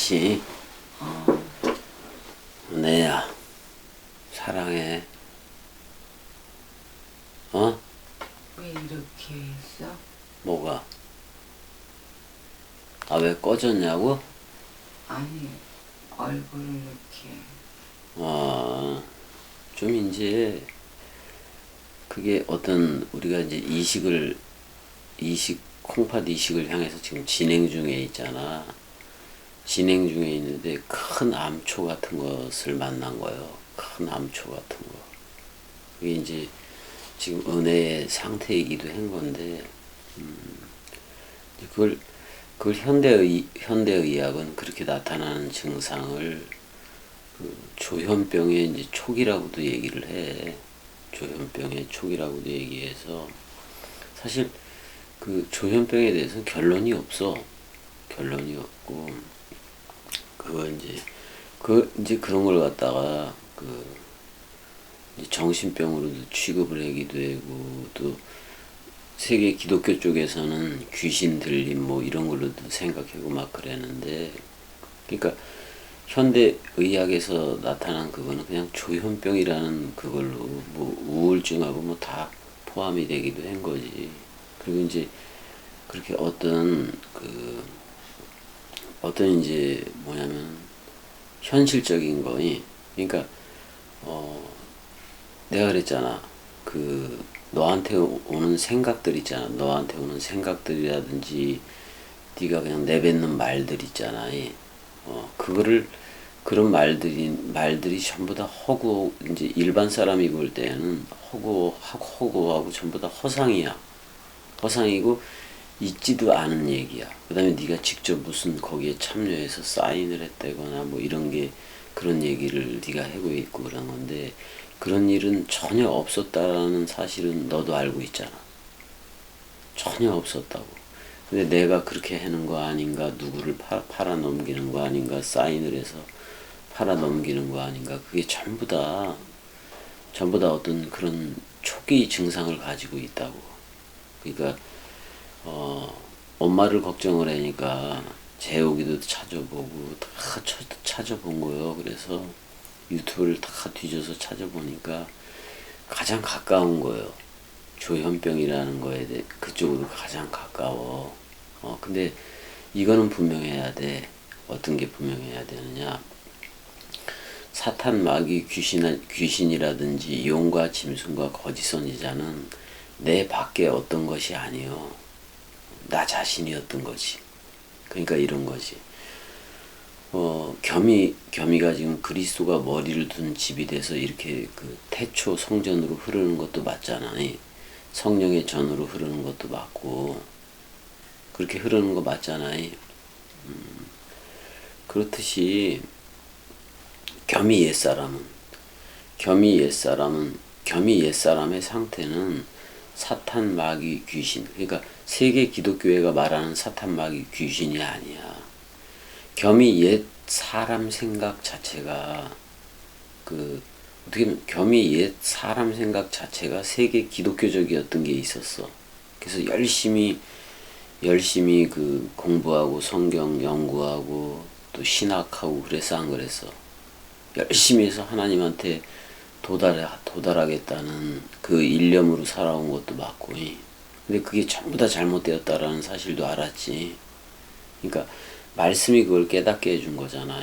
다시. 내야 사랑해. 어? 왜 이렇게 했어? 뭐가? 아, 왜 꺼졌냐고? 아니, 얼굴을 이렇게. 좀 이제 그게 어떤 우리가 이제 콩팥 이식을 향해서 지금 진행 중에 있잖아. 진행 중에 있는데 큰 암초 같은 것을 만난 거예요. 큰 암초 같은 거. 그게 이제 지금 은혜의 상태이기도 한 건데, 그걸 현대의학은 그렇게 나타나는 증상을 그 조현병의 이제 초기라고도 얘기를 해. 조현병의 초기라고도 얘기해서 사실 그 조현병에 대해서는 결론이 없어. 결론이 없고 이제 그런 걸 갖다가 정신병으로도 취급을 하기도 하고, 또 세계 기독교 쪽에서는 귀신 들림 뭐 이런 걸로도 생각하고 막 그랬는데, 그러니까 현대 의학에서 나타난 그거는 그냥 조현병이라는 그걸로 뭐 우울증하고 뭐 다 포함이 되기도 한 거지. 그리고 이제 그렇게 어떤 이제 뭐냐면 현실적인 거니, 그러니까 내가 그랬잖아. 너한테 오는 생각들 있잖아. 너한테 오는 생각들이라든지 네가 그냥 내뱉는 말들 있잖아. 그런 말들이 전부 다 이제 일반 사람이 볼 때는 허구하고 전부 다 허상이야. 허상이고 있지도 않은 얘기야. 그 다음에 네가 직접 무슨 거기에 참여해서 사인을 했다거나 뭐 그런 얘기를 네가 하고 있고 그런 건데, 그런 일은 전혀 없었다라는 사실은 너도 알고 있잖아. 전혀 없었다고. 근데 내가 그렇게 하는 거 아닌가, 누구를 팔아넘기는 거 아닌가, 사인을 해서 팔아넘기는 거 아닌가, 그게 전부 다 어떤 그런 초기 증상을 가지고 있다고. 그러니까 엄마를 걱정을 하니까 재욱이도 찾아보고 다 찾아본 거예요. 그래서 유튜브를 다 뒤져서 찾아보니까 가장 가까운 거예요. 조현병이라는 거에 대해 그쪽으로 가장 가까워. 근데 이거는 분명해야 돼. 어떤 게 분명해야 되느냐? 사탄, 마귀, 귀신이라든지 용과 짐승과 거짓 선지자는 내 밖에 어떤 것이 아니요. 나 자신이었던 거지. 그러니까 이런 거지. 겸이가 지금 그리스도가 머리를 둔 집이 돼서 이렇게 그 태초 성전으로 흐르는 것도 맞잖아. 성령의 전으로 흐르는 것도 맞고, 그렇게 흐르는 거 맞잖아. 그렇듯이 겸이 옛사람의 상태는 사탄, 마귀, 귀신. 그러니까 세계 기독교회가 말하는 사탄, 마귀, 귀신이 아니야. 겸이 옛 사람 생각 자체가 어떻게 보면 겸이 옛 사람 생각 자체가 세계 기독교적이었던 게 있었어. 그래서 열심히 공부하고 성경 연구하고 또 신학하고 그래서 안 그랬어. 열심히 해서 하나님한테 도달하겠다는 그 일념으로 살아온 것도 맞고, 근데 그게 전부 다 잘못되었다라는 사실도 알았지. 그러니까 말씀이 그걸 깨닫게 해준 거잖아.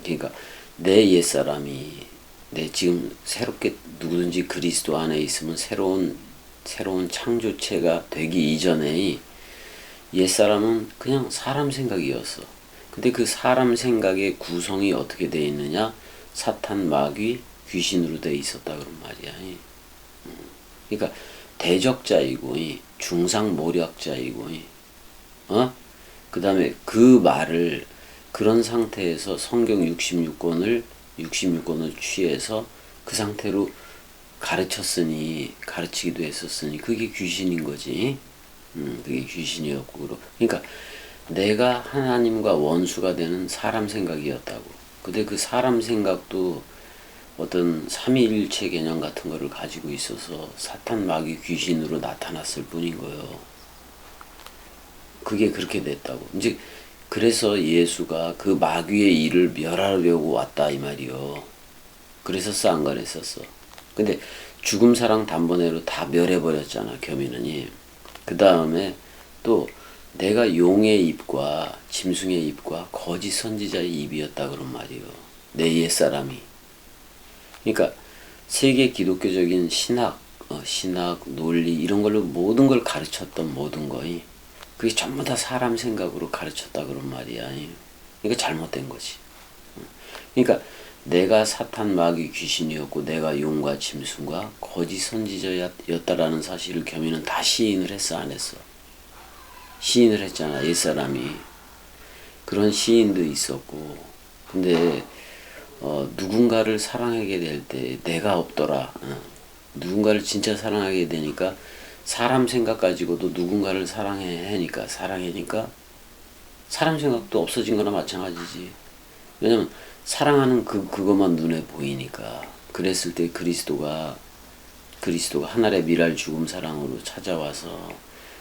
그러니까 내 옛사람이, 내 지금 새롭게 누구든지 그리스도 안에 있으면 새로운 창조체가 되기 이전에 옛사람은 그냥 사람 생각이었어. 근데 그 사람 생각의 구성이 어떻게 돼 있느냐? 사탄, 마귀, 귀신으로 돼 있었다 그런 말이야. 그러니까 대적자이고 중상모략자이고, 그 다음에 그 말을 그런 상태에서 성경 66권을 취해서 그 상태로 가르치기도 했었으니 그게 귀신인 거지. 그게 귀신이었고, 그러니까 내가 하나님과 원수가 되는 사람 생각이었다고. 근데 그 사람 생각도 어떤 삼위일체 개념 같은 거를 가지고 있어서 사탄, 마귀, 귀신으로 나타났을 뿐인 거예요. 그게 그렇게 됐다고. 이제 그래서 예수가 그 마귀의 일을 멸하려고 왔다 이 말이요. 그래서 쌍관했었어. 근데 죽음 사랑 단번에로 다 멸해버렸잖아 겸이는이. 그 다음에 또 내가 용의 입과 짐승의 입과 거짓 선지자의 입이었다 그런 말이요. 내 옛사람이. 그러니까 세계 기독교적인 신학, 신학, 논리 이런 걸로 모든 걸 가르쳤던 모든 거이 그게 전부 다 사람 생각으로 가르쳤다 그런 말이야. 그러니까 잘못된 거지. 그러니까 내가 사탄 마귀 귀신이었고 내가 용과 짐승과 거짓 선지자였다라는 사실을 겸이는 다 시인을 했어 안 했어? 시인을 했잖아 옛사람이. 그런 시인도 있었고 근데 누군가를 사랑하게 될 때 내가 없더라. 누군가를 진짜 사랑하게 되니까 사람 생각 가지고도 누군가를 사랑하니까 사람 생각도 없어진 거나 마찬가지지. 왜냐면 사랑하는 그것만 눈에 보이니까. 그랬을 때 그리스도가 하늘의 미랄 죽음 사랑으로 찾아와서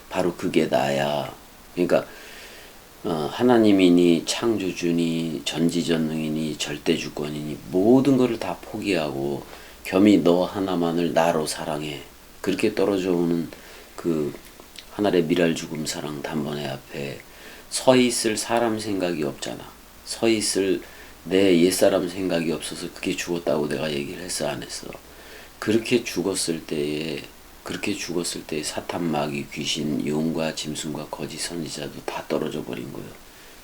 바로 그게 나야. 그러니까 하나님이니 창조주니 전지전능이니 절대주권이니 모든 것을 다 포기하고 겸이 너 하나만을 나로 사랑해. 그렇게 떨어져 오는 그 하늘의 미랄 죽음 사랑 단번에 앞에 서 있을 사람 생각이 없잖아. 서 있을 내 옛사람 생각이 없어서 그게 죽었다고 내가 얘기를 했어 안 했어? 그렇게 죽었을 때에 사탄 마귀 귀신 용과 짐승과 거짓 선지자도 다 떨어져 버린 거예요.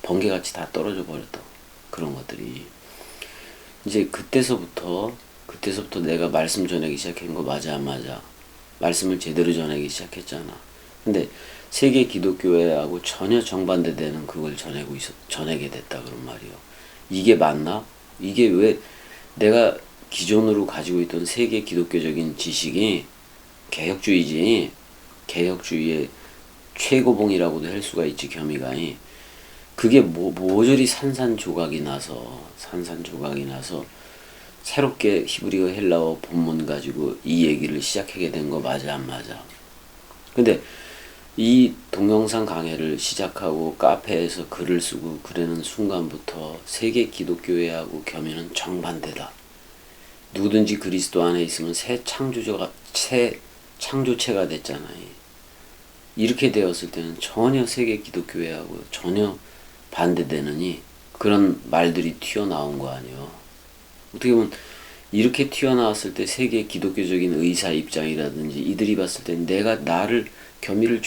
번개같이 다 떨어져 버렸다. 그런 것들이 이제 그때서부터 내가 말씀 전하기 시작한 거 맞아 안 맞아? 말씀을 제대로 전하기 시작했잖아. 근데 세계 기독교회하고 전혀 정반대되는 그걸 전하게 됐다 그런 말이요. 이게 맞나? 이게 왜 내가 기존으로 가지고 있던 세계 기독교적인 지식이 개혁주의지. 개혁주의의 최고봉이라고도 할 수가 있지 겸이가. 그게 모조리 산산조각이 나서 새롭게 히브리어 헬라어 본문 가지고 이 얘기를 시작하게 된 거 맞아 안 맞아? 근데 이 동영상 강해를 시작하고 카페에서 글을 쓰고 그러는 순간부터 세계 기독교회하고 겸이는 정반대다. 누구든지 그리스도 안에 있으면 새 창조체가 됐잖아요. 이렇게 되었을 때는 전혀 세계 기독교회하고 전혀 반대되느니 그런 말들이 튀어나온 거 아니요. 어떻게 보면 이렇게 튀어나왔을 때 세계 기독교적인 의사 입장이라든지 이들이 봤을 때 내가 나를 겸이를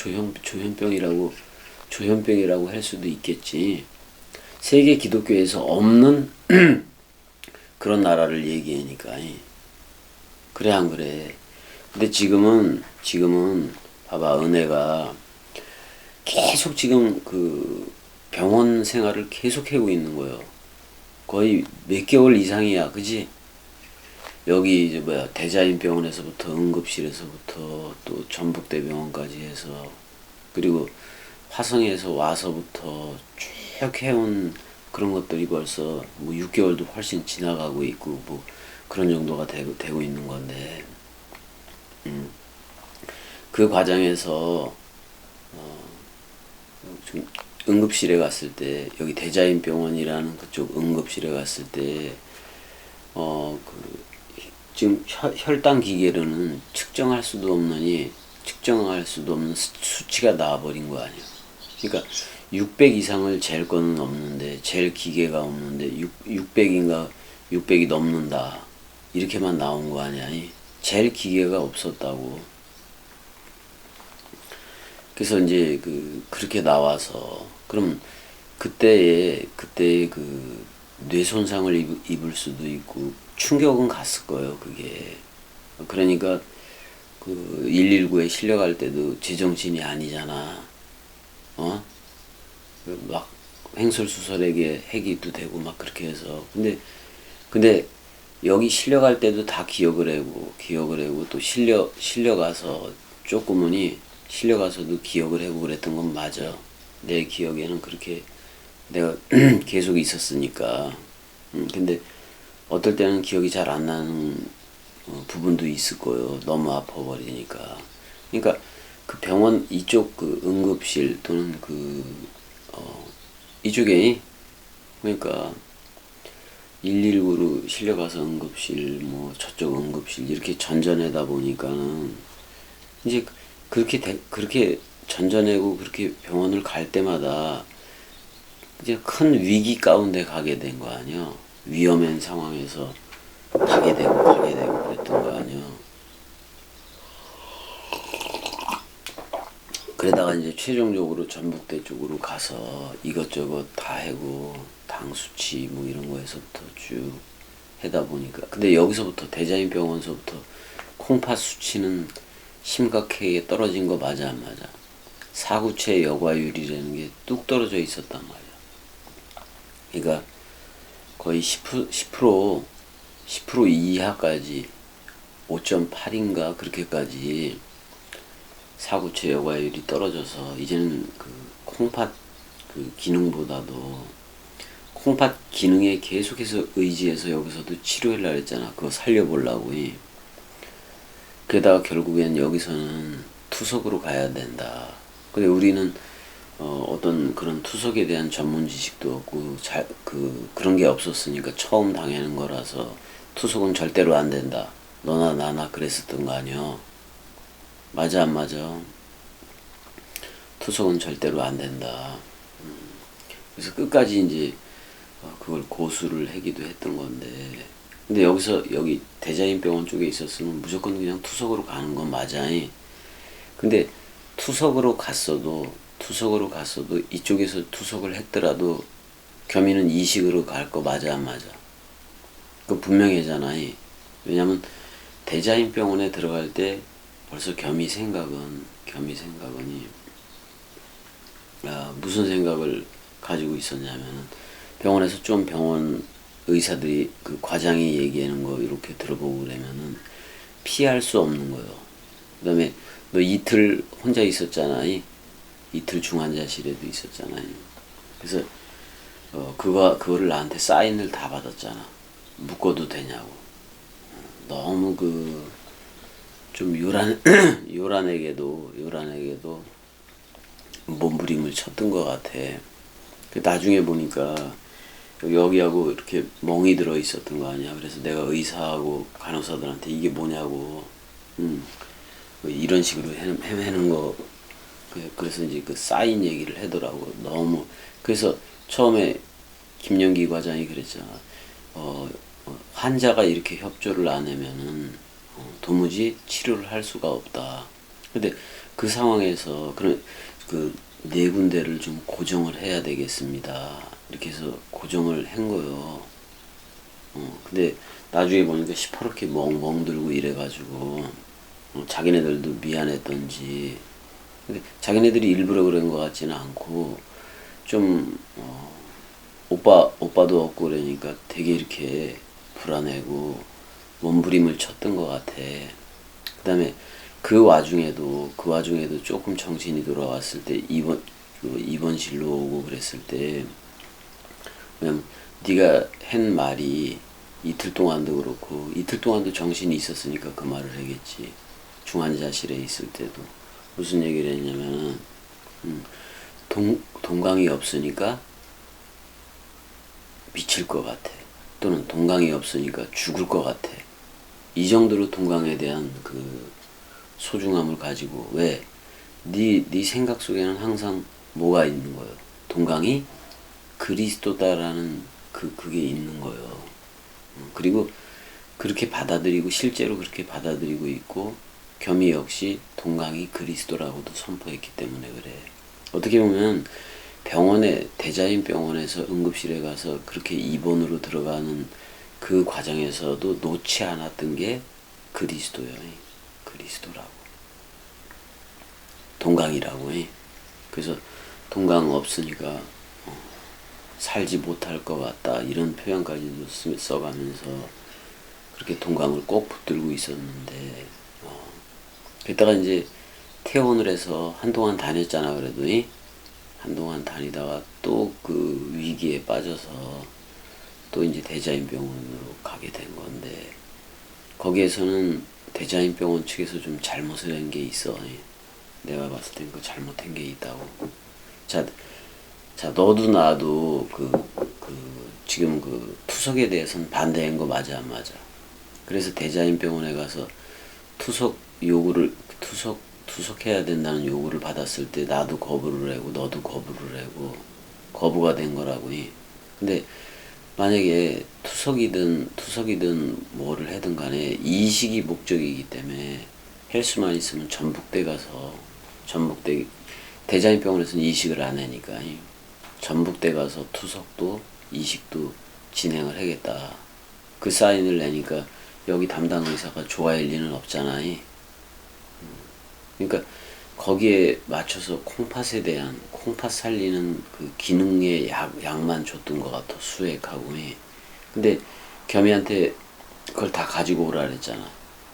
조현병이라고 할 수도 있겠지. 세계 기독교에서 없는 그런 나라를 얘기하니까. 그래 안 그래? 근데 지금은 봐봐 은혜가 계속 지금 그 병원 생활을 계속 하고 있는 거예요. 거의 몇 개월 이상이야, 그지? 여기 이제 대자인병원에서부터 응급실에서부터 또 전북대병원까지 해서 그리고 화성에서 와서부터 쭉 해온 그런 것들이 벌써 뭐 6개월도 훨씬 지나가고 있고 뭐 그런 정도가 되고 있는 건데 그 과정에서 좀 응급실에 갔을 때 여기 대자인병원이라는 그쪽 응급실에 갔을 때 지금 혈당 기계로는 측정할 수도 없는 수치가 나와버린 거 아니야. 그러니까 600 이상을 잴 거는 없는데 잴 기계가 없는데 600이 넘는다 이렇게만 나온 거 아니야. 잴 기계가 없었다고. 그래서 이제 그렇게 나와서 그럼 그때에 그 뇌 손상을 입을 수도 있고 충격은 갔을 거예요 그게. 그러니까 그 119에 실려갈 때도 제정신이 아니잖아. 막 횡설수설하게 해기도 되고 막 그렇게 해서 근데 여기 실려갈 때도 다 기억을 하고 또 실려가서 실려가서도 기억을 하고 그랬던 건 맞아. 내 기억에는 그렇게 내가 계속 있었으니까. 근데 어떨 때는 기억이 잘 안 나는 부분도 있을 거예요. 너무 아파버리니까. 그러니까 그 병원 이쪽 그 응급실 또는 이쪽에 그러니까 119로 실려가서 응급실 뭐 저쪽 응급실 이렇게 전전하다 보니까는 이제 그렇게 전전하고 그렇게 병원을 갈 때마다 이제 큰 위기 가운데 가게 된 거 아니야. 위험한 상황에서 가게 되고 그랬던 거 아니야. 그러다가 이제 최종적으로 전북대 쪽으로 가서 이것저것 다 하고 당 수치 뭐 이런 거에서부터 쭉 하다 보니까 근데 여기서부터 대자인병원서부터 콩팥 수치는 심각하게 떨어진 거 맞아 안 맞아? 사구체 여과율이라는 게 뚝 떨어져 있었단 말이야. 그러니까 거의 10% 이하까지 5.8인가 그렇게까지 사구체 여과율이 떨어져서 이제는 그 콩팥 그 기능보다도 콩팥 기능에 계속해서 의지해서 여기서도 치료하려고 했잖아. 그거 살려보려고. 게다가 결국엔 여기서는 투석으로 가야 된다. 근데 우리는 어떤 그런 투석에 대한 전문 지식도 없고 그런 게 없었으니까 처음 당하는 거라서 투석은 절대로 안 된다. 너나 나나 그랬었던 거 아니야. 맞아 안 맞아? 투석은 절대로 안 된다. 그래서 끝까지 이제 그걸 고수를 하기도 했던 건데 근데 여기 대자인병원 쪽에 있었으면 무조건 그냥 투석으로 가는 건 맞아. 근데 투석으로 갔어도 이쪽에서 투석을 했더라도 겸이는 이식으로 갈 거 맞아 안 맞아? 그거 분명하잖아. 왜냐면 대자인병원에 들어갈 때 벌써 겸이 생각은 무슨 생각을 가지고 있었냐면은 병원에서 좀 병원 의사들이 그 과장이 얘기하는 거 이렇게 들어보고 그러면은 피할 수 없는 거요. 그다음에 너 이틀 혼자 있었잖아. 이틀 중환자실에도 있었잖아. 그래서 그거를 나한테 사인을 다 받았잖아. 묶어도 되냐고. 너무 좀 요란하게도 몸부림을 쳤던 것 같아. 나중에 보니까 여기하고 이렇게 멍이 들어 있었던 거 아니야. 그래서 내가 의사하고 간호사들한테 이게 뭐냐고, 이런 식으로 해내는 거. 그래서 이제 그 사인 얘기를 하더라고. 너무. 그래서 처음에 김영기 과장이 그랬잖아. 환자가 이렇게 협조를 안 하면은 도무지 치료를 할 수가 없다. 근데 그 상황에서 그 네 군데를 좀 고정을 해야 되겠습니다. 이렇게 해서 고정을 한 거요. 근데 나중에 보니까 시퍼렇게 멍 들고 이래가지고 자기네들도 미안했던지. 근데 자기네들이 일부러 그런 것 같지는 않고 좀 오빠도 없고 그러니까 되게 이렇게 불안해고 몸부림을 쳤던 것 같아. 그다음에 그 와중에도 조금 정신이 돌아왔을 때 입원실로 오고 그랬을 때 그냥 네가 한 말이 이틀 동안도 그렇고 이틀 동안도 정신이 있었으니까 그 말을 하겠지. 중환자실에 있을 때도 무슨 얘기를 했냐면은 동강이 없으니까 미칠 것 같아. 또는 동강이 없으니까 죽을 것 같아. 이 정도로 동강에 대한 그 소중함을 가지고 왜? 네 생각 속에는 항상 뭐가 있는 거예요? 동강이 그리스도다라는 그게 있는 거예요. 그리고 그렇게 받아들이고 실제로 그렇게 받아들이고 있고 겸이 역시 동강이 그리스도라고도 선포했기 때문에 그래. 어떻게 보면 대자인 병원에서 응급실에 가서 그렇게 입원으로 들어가는 그 과정에서도 놓지 않았던 게 그리스도예요. 그리스도라고. 동강이라고. 그래서 동강 없으니까 살지 못할 것 같다. 이런 표현까지도 써가면서 그렇게 동강을 꼭 붙들고 있었는데 그랬다가 이제 퇴원을 해서 한동안 다녔잖아. 그래도 한동안 다니다가 또 그 위기에 빠져서 또 이제 대자인병원으로 가게 된 건데 거기에서는 대자인병원 측에서 좀 잘못을 한 게 있어. 내가 봤을 땐 그 잘못한 게 있다고. 자, 자, 너도 나도 지금 투석에 대해서는 반대인 거 맞아, 안 맞아? 그래서 대자연병원에 가서 투석해야 된다는 요구를 받았을 때 나도 거부를 하고 너도 거부를 하고 거부가 된 거라고. 근데 만약에 투석이든 뭐를 하든 간에 이식이 목적이기 때문에 할 수만 있으면 전북대 가서 대자연병원에서는 이식을 안 하니까 전북대 가서 투석도 이식도 진행을 하겠다. 그 사인을 내니까 여기 담당 의사가 좋아할 리는 없잖아. 그러니까 거기에 맞춰서 콩팥 살리는 그 기능의 약만 줬던 것 같아. 수액하고. 근데 겸이한테 그걸 다 가지고 오라 그랬잖아.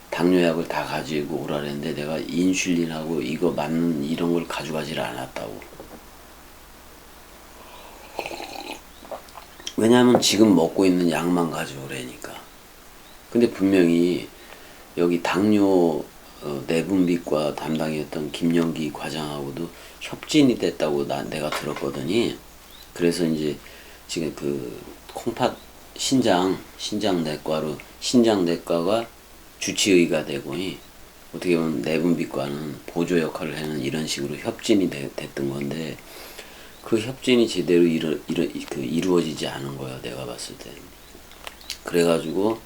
당뇨약을 다 가지고 오라 그랬는데 내가 인슐린하고 이거 맞는 이런 걸 가져가질 않았다고. 왜냐하면 지금 먹고 있는 약만 가져오라니까. 근데 분명히 여기 당뇨 내분비과 담당이었던 김영기 과장하고도 협진이 됐다고 내가 들었거든요. 그래서 이제 지금 그 콩팥 신장내과가 주치의가 되고, 어떻게 보면 내분비과는 보조 역할을 하는 이런 식으로 협진이 됐던 건데, 그 협진이 제대로 이루어지지 않은 거야, 내가 봤을 때. 그래가지고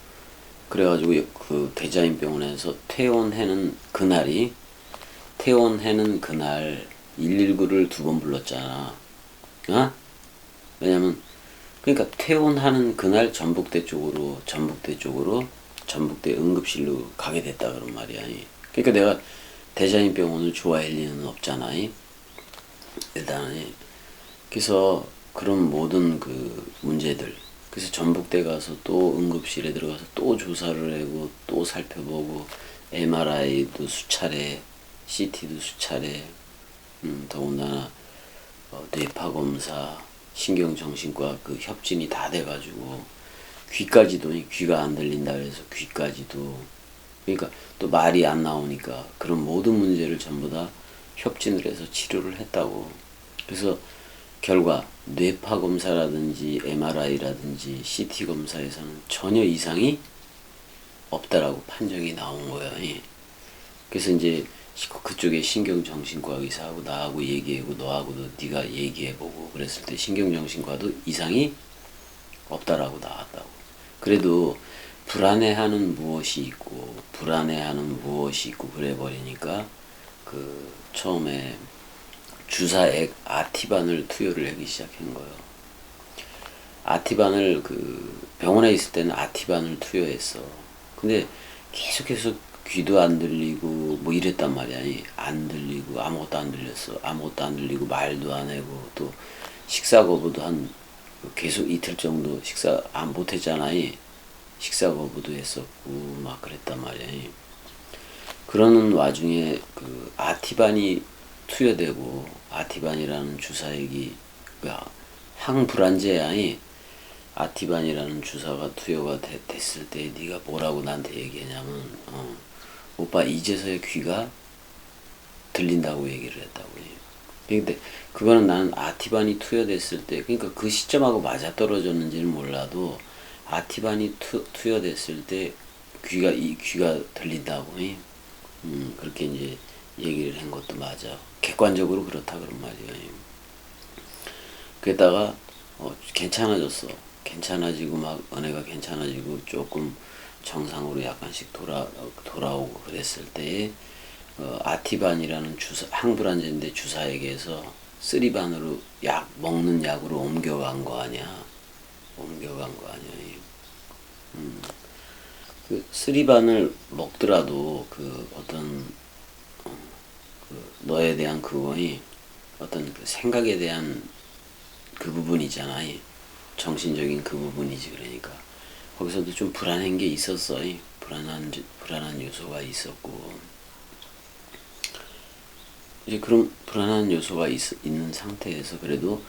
그 대자연병원에서 퇴원하는 그날 119를 2번 불렀잖아. 어? 왜냐면 그러니까 퇴원하는 그날 전북대 응급실로 가게 됐다 그런 말이야. 그러니까 내가 대자연병원을 좋아할 리는 없잖아. 일단은. 그래서 그런 모든 그 문제들, 그래서 전북대 가서 또 응급실에 들어가서 또 조사를 하고 또 살펴보고 MRI도 수차례, CT도 수차례, 더군다나 뇌파 검사, 신경정신과 그 협진이 다 돼가지고 귀까지도, 귀가 안 들린다 그래서 귀까지도, 그러니까 또 말이 안 나오니까 그런 모든 문제를 전부 다 협진을 해서 치료를 했다고. 그래서 결과 뇌파 검사라든지 MRI라든지 CT 검사에서는 전혀 이상이 없다라고 판정이 나온 거야. 그래서 이제 그쪽에 신경정신과 의사하고 나하고 얘기하고 너하고도 네가 얘기해보고 그랬을 때 신경정신과도 이상이 없다라고 나왔다고. 그래도 불안해하는 무엇이 있고 그래 버리니까 그 처음에 주사액 아티반을 투여를 하기 시작한 거예요. 아티반을 그 병원에 있을 때는 아티반을 투여했어. 근데 계속해서 귀도 안 들리고 뭐 이랬단 말이야. 안 들리고 아무것도 안 들렸어. 아무것도 안 들리고 말도 안 하고 또 식사 거부도 한 계속 이틀 정도 식사 안 못했잖아. 식사 거부도 했었고 막 그랬단 말이야. 그러는 와중에 그 아티반이 투여되고, 아티반이라는 주사액이 항불안제야. 아티반이라는 주사가 투여가 됐을 때 네가 뭐라고 나한테 얘기했냐면 오빠 이제서야 귀가 들린다고 얘기를 했다고. 근데 그거는 나는 아티반이 투여됐을 때, 그러니까 그 시점하고 맞아떨어졌는지는 몰라도 아티반이 투여됐을 때 귀가 들린다고. 그렇게 이제 얘기를 한 것도 맞아. 객관적으로 그렇다 그런 말이야. 그랬다가 괜찮아졌어. 괜찮아지고 막 은혜가 괜찮아지고 조금 정상으로 약간씩 돌아오고 그랬을 때에 아티반이라는 항불안제인데 주사액에서 쓰리반으로 먹는 약으로 옮겨간 거 아니야. 그 쓰리반을 먹더라도 그 어떤 너에 대한 그거이 어떤 그 생각에 대한 그 부분이잖아. 정신적인 그 부분이지. 그러니까 거기서도 좀 불안한 게 있었어. 불안한 요소가 있었고, 이제 그런 불안한 요소가 있는 상태에서 그래도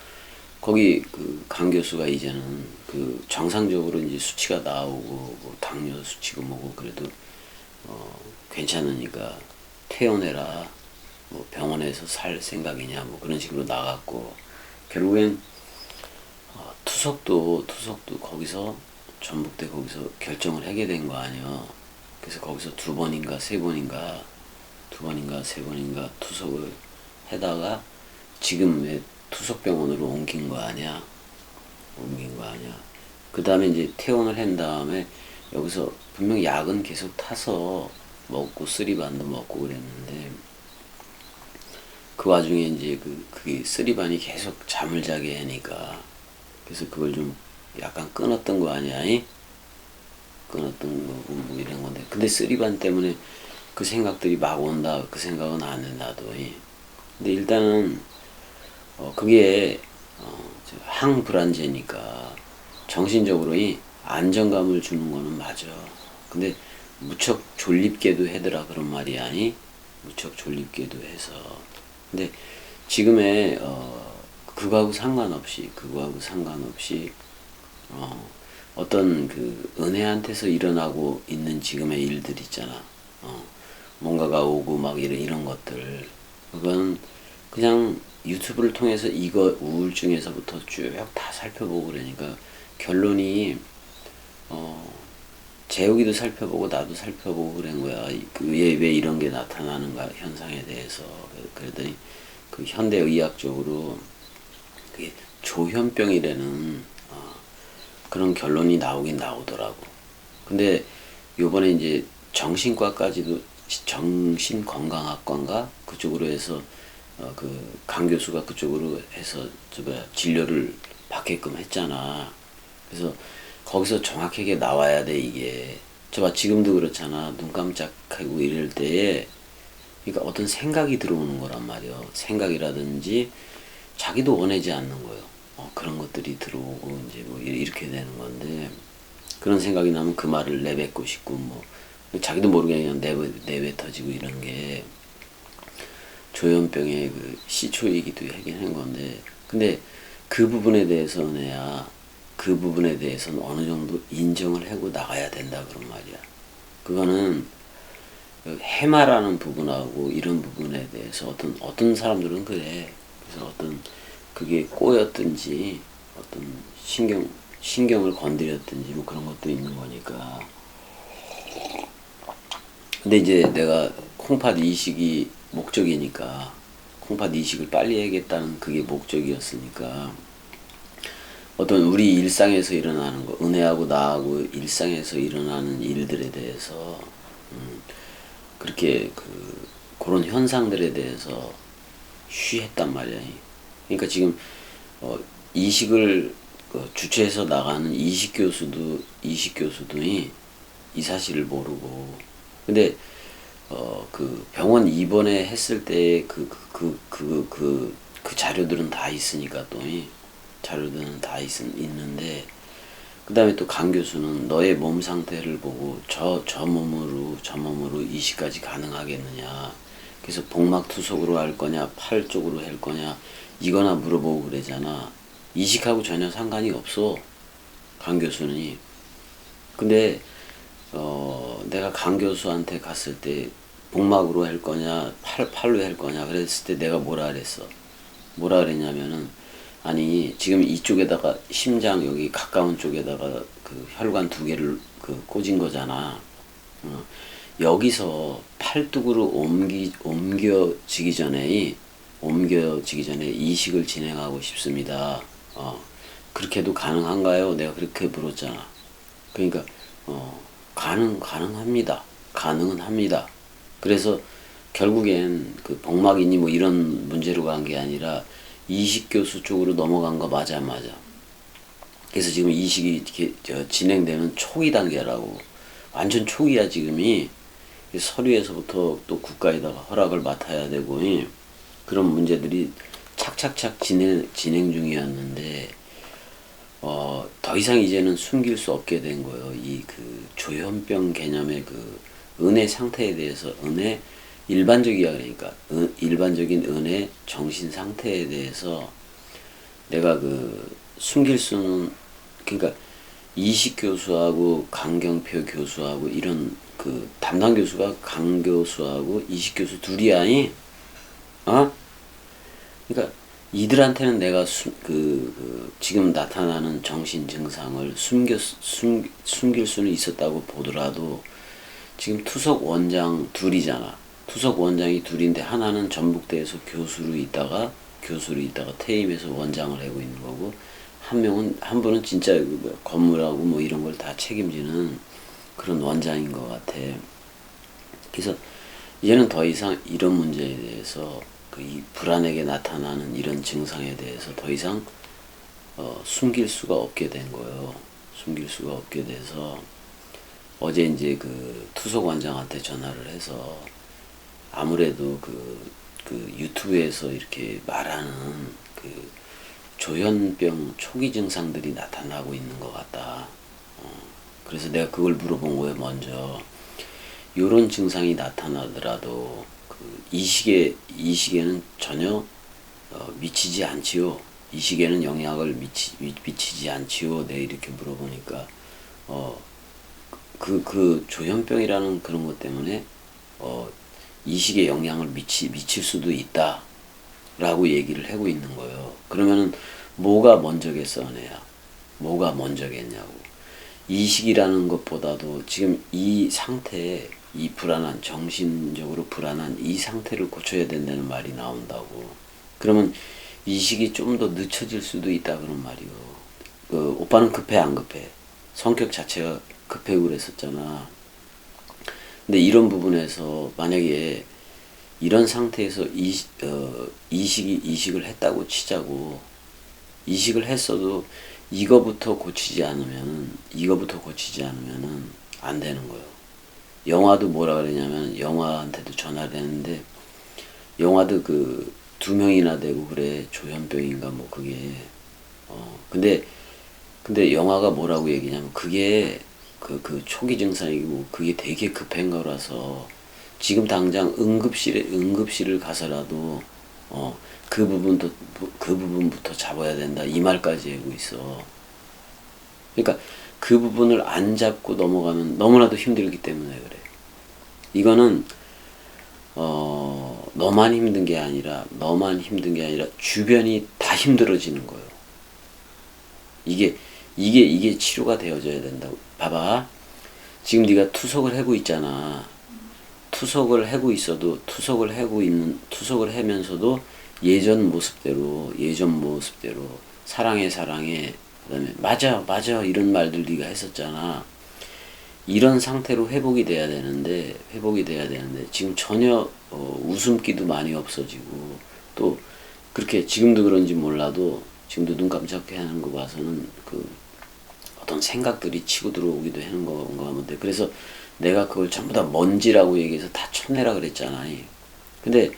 거기 그 강 교수가 이제는 그 정상적으로 이제 수치가 나오고 뭐 당뇨 수치고 뭐고 그래도 괜찮으니까 퇴원해라, 뭐 병원에서 살 생각이냐 뭐 그런 식으로 나갔고, 결국엔 투석도 거기서 전북대 거기서 결정을 하게 된 거 아니야. 그래서 거기서 두 번인가 세 번인가 투석을 해다가 지금 왜 투석병원으로 옮긴 거 아니야. 그 다음에 이제 퇴원을 한 다음에 여기서 분명 약은 계속 타서 먹고 쓰리반도 먹고 그랬는데 그 와중에 이제 그게 쓰리반이 계속 잠을 자게 하니까 그래서 그걸 좀 약간 끊었던 거 아니야? 끊었던 거고 뭐 이런 건데 근데 쓰리반 때문에 그 생각들이 막 온다 그 생각은 안 해 나도. 근데 일단은 그게 항불안제니까 정신적으로 이 안정감을 주는 거는 맞아. 근데 무척 졸립게도 하더라 그런 말이 아니? 무척 졸립게도 해서. 근데 지금의 그거하고 상관없이 어떤 그 은혜한테서 일어나고 있는 지금의 일들 있잖아. 뭔가가 오고 막 이런 것들. 그건 그냥 유튜브를 통해서 이거 우울증에서부터 쭉 다 살펴보고 그러니까 결론이 재욱이도 살펴보고 나도 살펴보고 그런 거야. 왜 이런 게 나타나는가 현상에 대해서. 그랬더니 그 현대의학적으로 그게 조현병이라는 그런 결론이 나오긴 나오더라고. 근데 요번에 이제 정신과까지도 정신건강학과인가 그쪽으로 해서 그 강 교수가 그쪽으로 해서 진료를 받게끔 했잖아. 그래서 거기서 정확하게 나와야 돼 이게. 저봐 지금도 그렇잖아. 눈 깜짝하고 이럴 때에 그러니까 어떤 생각이 들어오는 거란 말이야. 생각이라든지 자기도 원하지 않는 거예요. 그런 것들이 들어오고 이제 뭐 이렇게 되는 건데 그런 생각이 나면 그 말을 내뱉고 싶고 뭐 자기도 모르게 그냥 내뱉어지고 이런 게 조현병의 그 시초이기도 하긴 한 건데 근데 그 부분에 대해서는 어느 정도 인정을 하고 나가야 된다 그런 말이야. 그거는 그 해마라는 부분하고 이런 부분에 대해서 어떤 사람들은 그래. 그래서 어떤 그게 꼬였든지 어떤 신경을 건드렸든지 뭐 그런 것도 있는 거니까. 근데 이제 내가 콩팥 이식이 목적이니까 콩팥 이식을 빨리 해야겠다는 그게 목적이었으니까 어떤 우리 일상에서 일어나는 거 은혜하고 나하고 일상에서 일어나는 일들에 대해서 그렇게 그런 현상들에 대해서 쉬했단 말이야. 그러니까 지금 이식을 주최해서 나가는 이식 교수도 이 사실을 모르고 근데 그 병원 입원에 했을 때 그 자료들은 다 있으니까 또 자료들은 다 있는데 그 다음에 또 강 교수는 너의 몸 상태를 보고 저 몸으로 이식까지 가능하겠느냐. 그래서 복막 투석으로 할 거냐, 팔 쪽으로 할 거냐, 이거나 물어보고 그러잖아. 이식하고 전혀 상관이 없어. 강 교수는. 근데, 내가 강 교수한테 갔을 때 복막으로 할 거냐, 팔로 할 거냐, 그랬을 때 내가 뭐라 그랬냐면은, 아니 지금 이쪽에다가 심장 여기 가까운 쪽에다가 그 혈관 두 개를 꽂은 거잖아. 여기서 팔뚝으로 옮겨지기 전에 이식을 진행하고 싶습니다. 그렇게도 가능한가요? 내가 그렇게 물었잖아. 그러니까 가능합니다. 가능은 합니다. 그래서 결국엔 그 복막이니 뭐 이런 문제로 간 게 아니라 이식 교수 쪽으로 넘어간 거 맞아. 그래서 지금 이식이 진행되는 초기 단계라고. 완전 초기야 지금이. 서류에서부터 또 국가에다가 허락을 맡아야 되고 그런 문제들이 착착착 진행 중이었는데 더 이상 이제는 숨길 수 없게 된 거예요. 이 조현병 개념의 은혜 상태에 대해서 일반적이야. 그러니까 일반적인 은혜 정신 상태에 대해서 내가 숨길 수는 그러니까 이식 교수하고 강경표 교수하고 이런 담당 교수가 강 교수하고 이식 교수 둘이 아니? 그러니까 이들한테는 내가 지금 나타나는 정신 증상을 숨길 수는 있었다고 보더라도 지금 투석 원장 둘이잖아. 투석 원장이 둘인데 하나는 전북대에서 교수로 있다가 퇴임해서 원장을 하고 있는 거고 한 분은 진짜 건물하고 뭐 이런 걸 다 책임지는 그런 원장인 것 같아. 그래서 이제는 더 이상 이런 문제에 대해서 이 불안하게 나타나는 이런 증상에 대해서 더 이상 숨길 수가 없게 된 거예요. 숨길 수가 없게 돼서 어제 이제 그 투석 원장한테 전화를 해서 아무래도 그 유튜브에서 이렇게 말하는 그 조현병 초기 증상들이 나타나고 있는 것 같다. 그래서 내가 그걸 물어본 거예요, 먼저. 요런 증상이 나타나더라도 이 시기에는 전혀 미치지 않지요. 이 시기에는 영향을 미치지 않지요. 내가 이렇게 물어보니까 그 조현병이라는 그런 것 때문에 이 시기에 영향을 미칠 수도 있다 라고 얘기를 하고 있는 거예요. 그러면은 뭐가 먼저겠어, 내야? 뭐가 먼저겠냐고. 이식이라는 것보다도 지금 이 상태에 이 불안한, 정신적으로 불안한 이 상태를 고쳐야 된다는 말이 나온다고. 그러면 이식이 좀 더 늦춰질 수도 있다 그런 말이요. 오빠는 급해 안 급해? 성격 자체가 급해고 그랬었잖아. 근데 이런 부분에서 만약에 이런 상태에서 이식을 했다고 치자고. 이식을 했어도 이거부터 고치지 않으면은 안 되는 거예요. 영화도 뭐라 그러냐면 영화한테도 전화를 했는데 영화도 그 2명이나 되고 그래. 조현병인가 뭐 그게. 근데 영화가 뭐라고 얘기냐면 그게 그 초기 증상이고 그게 되게 급한 거라서 지금 당장 응급실을 가서라도 그 부분부터 잡아야 된다 이 말까지 하고 있어. 그러니까 그 부분을 안 잡고 넘어가면 너무나도 힘들기 때문에 그래. 이거는 너만 힘든 게 아니라 주변이 다 힘들어지는 거예요. 이게 치료가 되어져야 된다고. 봐봐. 지금 네가 투석을 하고 있잖아. 투석을 하면서도 예전 모습대로 사랑해 그다음에 맞아 이런 말들 네가 했었잖아. 이런 상태로 회복이 돼야 되는데 지금 전혀 웃음기도 많이 없어지고 또 그렇게 지금도 그런지 몰라도 지금도 눈 깜짝해 하는 거 봐서는 어떤 생각들이 치고 들어오기도 하는 건가 본데 그래서 내가 그걸 전부 다 먼지라고 얘기해서 다 쳐내라 그랬잖아. 근데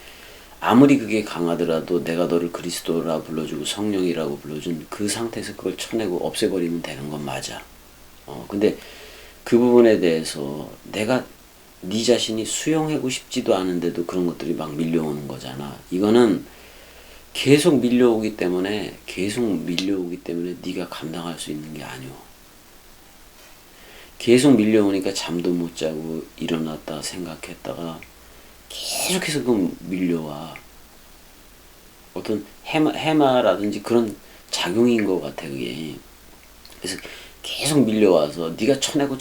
아무리 그게 강하더라도 내가 너를 그리스도라 불러주고 성령이라고 불러준 그 상태에서 그걸 쳐내고 없애버리면 되는 건 맞아. 근데 그 부분에 대해서 내가 네 자신이 수용하고 싶지도 않은데도 그런 것들이 막 밀려오는 거잖아. 이거는 계속 밀려오기 때문에 네가 감당할 수 있는 게 아니오. 계속 밀려오니까 잠도 못 자고 일어났다 생각했다가 계속해서 그 밀려와. 어떤 해마라든지 그런 작용인 것 같아 그게. 그래서 계속 밀려와서 네가 쳐내도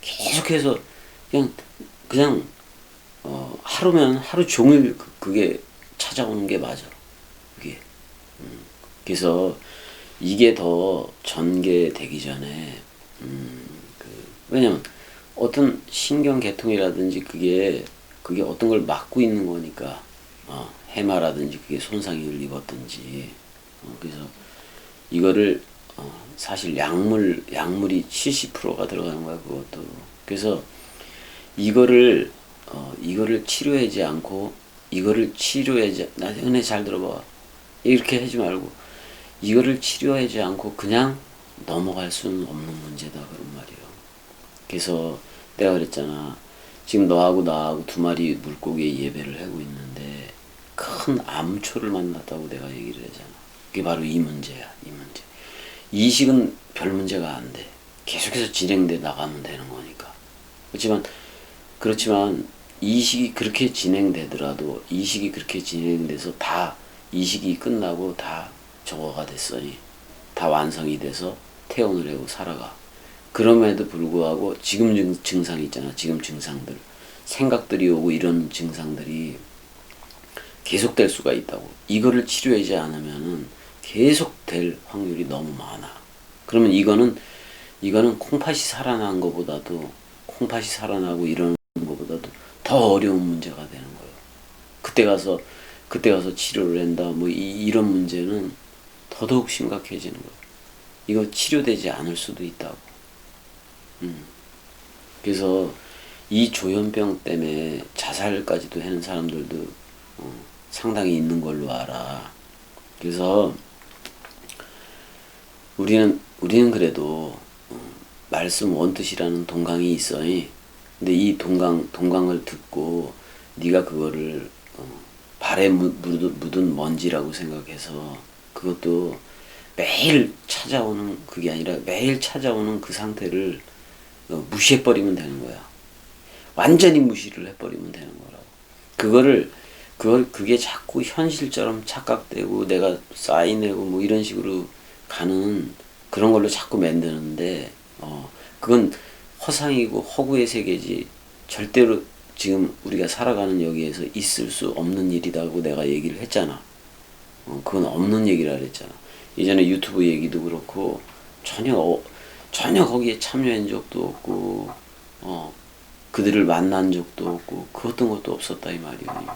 계속해서 그냥 하루면 하루 종일 그게 찾아오는 게 맞아. 그게. 그래서 이게 더 전개되기 전에 왜냐면 어떤 신경계통이라든지 그게 어떤 걸 막고 있는 거니까 해마라든지 그게 손상을 입었든지 그래서 이거를 사실 약물이 70%가 들어가는 거야 그것도. 그래서 이거를 치료하지 않고 나 은혜 잘 들어봐. 이렇게 하지 말고 이거를 치료하지 않고 그냥 넘어갈 수는 없는 문제다 그런 말이에요. 그래서 내가 그랬잖아. 지금 너하고 나하고 2마리 물고기의 예배를 하고 있는데 큰 암초를 만났다고 내가 얘기를 하잖아. 그게 바로 이 문제야. 이 문제. 이식은 별 문제가 안 돼. 계속해서 진행돼 나가면 되는 거니까. 그렇지만 이식이 그렇게 진행돼서 다 이식이 끝나고 다 저거가 됐으니 다 완성이 돼서 태어을 하고 살아가. 그럼에도 불구하고 지금 증상 있잖아. 지금 증상들. 생각들이 오고 이런 증상들이 계속될 수가 있다고. 이거를 치료하지 않으면은 계속될 확률이 너무 많아. 그러면 이거는 콩팥이 살아난 것보다도 콩팥이 살아나고 이런 것보다도 더 어려운 문제가 되는 거예요. 그때 가서 치료를 한다. 뭐 이런 문제는 더더욱 심각해지는 거예요. 이거 치료되지 않을 수도 있다고. 그래서 이 조현병 때문에 자살까지도 하는 사람들도 상당히 있는 걸로 알아. 그래서 우리는 그래도 말씀 원뜻이라는 동강이 있어. 근데 이 동강을 듣고 네가 그거를 발에 묻은 먼지라고 생각해서 그것도 매일 찾아오는 그게 아니라 매일 찾아오는 그 상태를 무시해버리면 되는 거야. 완전히 무시를 해버리면 되는 거라고. 그게 자꾸 현실처럼 착각되고 내가 쌓이내고 뭐 이런 식으로 가는 그런 걸로 자꾸 만드는데, 그건 허상이고 허구의 세계지 절대로 지금 우리가 살아가는 여기에서 있을 수 없는 일이라고 내가 얘기를 했잖아. 그건 없는 얘기라 그랬잖아. 예전에 유튜브 얘기도 그렇고 전혀 거기에 참여한 적도 없고 그들을 만난 적도 없고 그 어떤 것도 없었다 이 말이에요.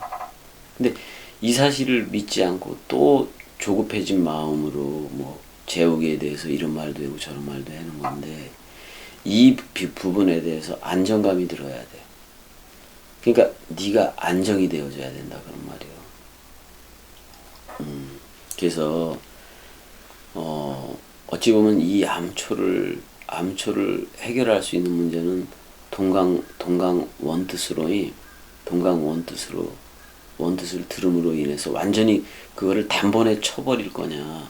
근데 이 사실을 믿지 않고 또 조급해진 마음으로 뭐 제옥에 대해서 이런 말도 하고 저런 말도 하는 건데 이 부분에 대해서 안정감이 들어야 돼. 그러니까 네가 안정이 되어줘야 된다 그런 말이에요. 그래서 어찌 보면 이 암초를 해결할 수 있는 문제는 동강 원뜻을 들음으로 인해서 완전히 그거를 단번에 쳐버릴 거냐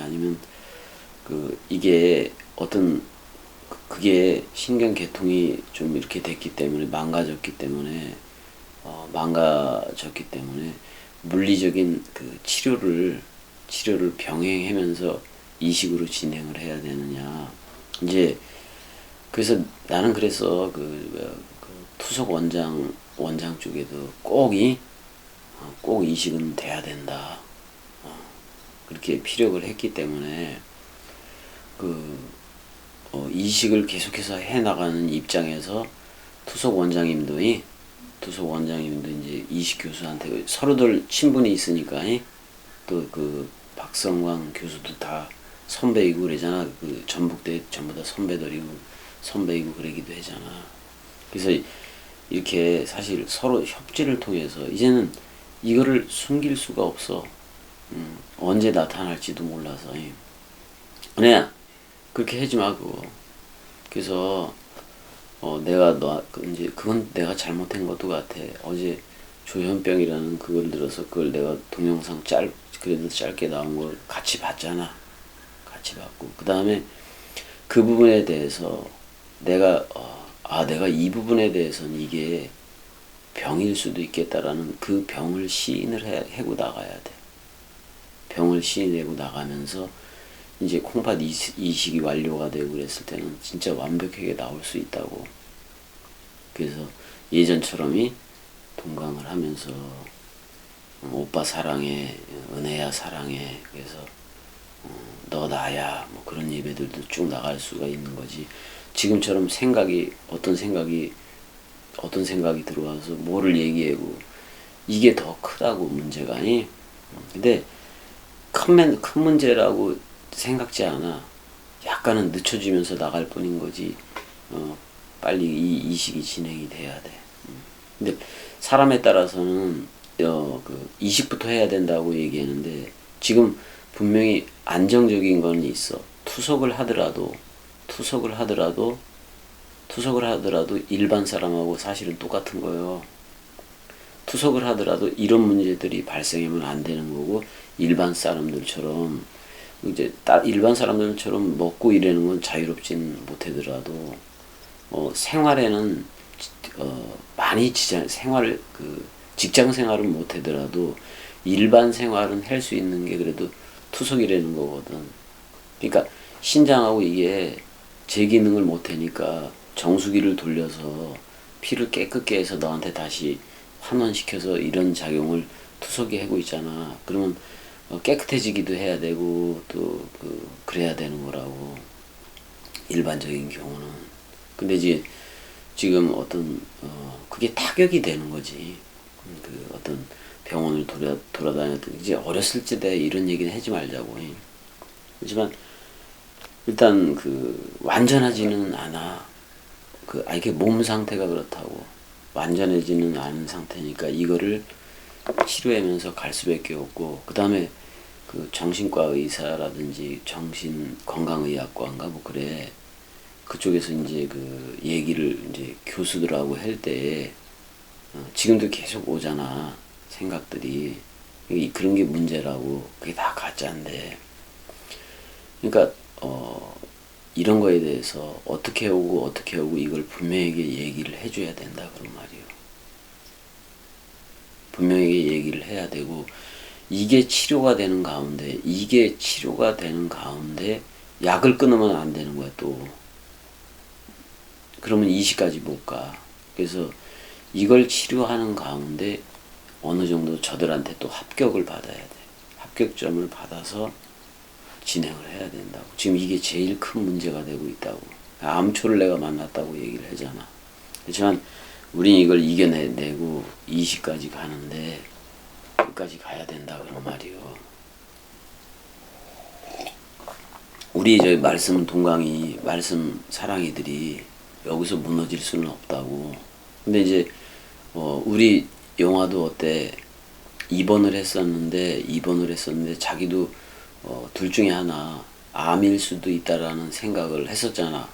아니면 이게 그게 신경계통이 좀 이렇게 됐기 때문에 망가졌기 때문에 물리적인 그 치료를 병행하면서 이식으로 진행을 해야 되느냐. 이제 그래서 나는 그래서 그 투석 원장 쪽에도 꼭 이식은 돼야 된다. 그렇게 피력을 했기 때문에 이식을 계속해서 해 나가는 입장에서 투석 원장님도 이제 이식 교수한테 서로들 친분이 있으니까 또 그 박성광 교수도 다 선배이고 그러잖아. 그 전북대 전부 다 선배이고 그러기도 하잖아. 그래서 이렇게 사실 서로 협지를 통해서 이제는 이거를 숨길 수가 없어. 언제 나타날지도 몰라서. 그냥 그렇게 하지 마 그거. 그래서 내가 이제 그건 내가 잘못한 것도 같아. 어제 조현병이라는 그걸 들어서 그걸 내가 동영상 그래도 짧게 나온 걸 같이 봤잖아. 같이 봤고 그 다음에 그 부분에 대해서 내가 이 부분에 대해서는 이게 병일 수도 있겠다라는 그 병을 시인을 하고 나가야 돼. 병을 시인하고 나가면서 이제 콩팥 이식이 완료가 되고 그랬을 때는 진짜 완벽하게 나올 수 있다고. 그래서 예전처럼이 동강을 하면서 오빠 사랑해, 은혜야 사랑해, 그래서 너 나야 뭐 그런 예배들도 쭉 나갈 수가 있는 거지. 지금처럼 어떤 생각이 들어와서 뭐를 얘기하고 이게 더 크다고 문제가. 아니 근데 큰 문제라고 생각지 않아. 약간은 늦춰지면서 나갈 뿐인 거지. 빨리 이 이식이 진행이 돼야 돼. 근데 사람에 따라서는 이식부터 해야 된다고 얘기하는데 지금 분명히 안정적인 건 있어. 투석을 하더라도 일반 사람하고 사실은 똑같은 거예요. 투석을 하더라도 이런 문제들이 발생하면 안 되는 거고 일반 사람들처럼 먹고 이러는 건 자유롭진 못하더라도 생활에는 많이 직장 생활을 못하더라도 일반 생활은 할 수 있는 게 그래도 투석이라는 거거든. 그러니까 신장하고 이게 제 기능을 못 하니까 정수기를 돌려서 피를 깨끗게 해서 너한테 다시 환원시켜서 이런 작용을 투석이 하고 있잖아. 그러면 깨끗해지기도 해야 되고 또 그래야 되는 거라고, 일반적인 경우는. 근데 이제 지금 어떤 그게 타격이 되는 거지. 그 어떤 병원을 돌아다녔던, 이제 어렸을 때 이런 얘기는 하지 말자고. 하지만 일단 완전하지는 않아. 이게 몸 상태가 그렇다고 완전해지는 않은 상태니까 이거를 치료하면서 갈 수밖에 없고, 그 다음에 정신과 의사라든지 정신건강의학과인가 뭐 그래, 그쪽에서 이제 얘기를 이제 교수들하고 할 때 지금도 계속 오잖아, 생각들이. 그런 게 문제라고. 그게 다 가짜인데. 그러니까 이런 거에 대해서 어떻게 오고 이걸 분명하게 얘기를 해줘야 된다, 그런 말이요. 분명하게 얘기를 해야 되고, 이게 치료가 되는 가운데 약을 끊으면 안 되는 거야 또. 그러면 이시까지 못 가. 그래서 이걸 치료하는 가운데 어느 정도 저들한테 또 합격을 받아야 돼. 합격점을 받아서 진행을 해야 된다고. 지금 이게 제일 큰 문제가 되고 있다고. 암초를 내가 만났다고 얘기를 하잖아. 그렇지만 우린 이걸 이겨내고 이시까지 가는데 끝까지 가야 된다, 그런 말이요. 우리 저 말씀 동강이, 말씀 사랑이들이 여기서 무너질 수는 없다고. 근데 이제 우리 영화도 어때, 입원을 했었는데 자기도 둘 중에 하나 암일 수도 있다라는 생각을 했었잖아.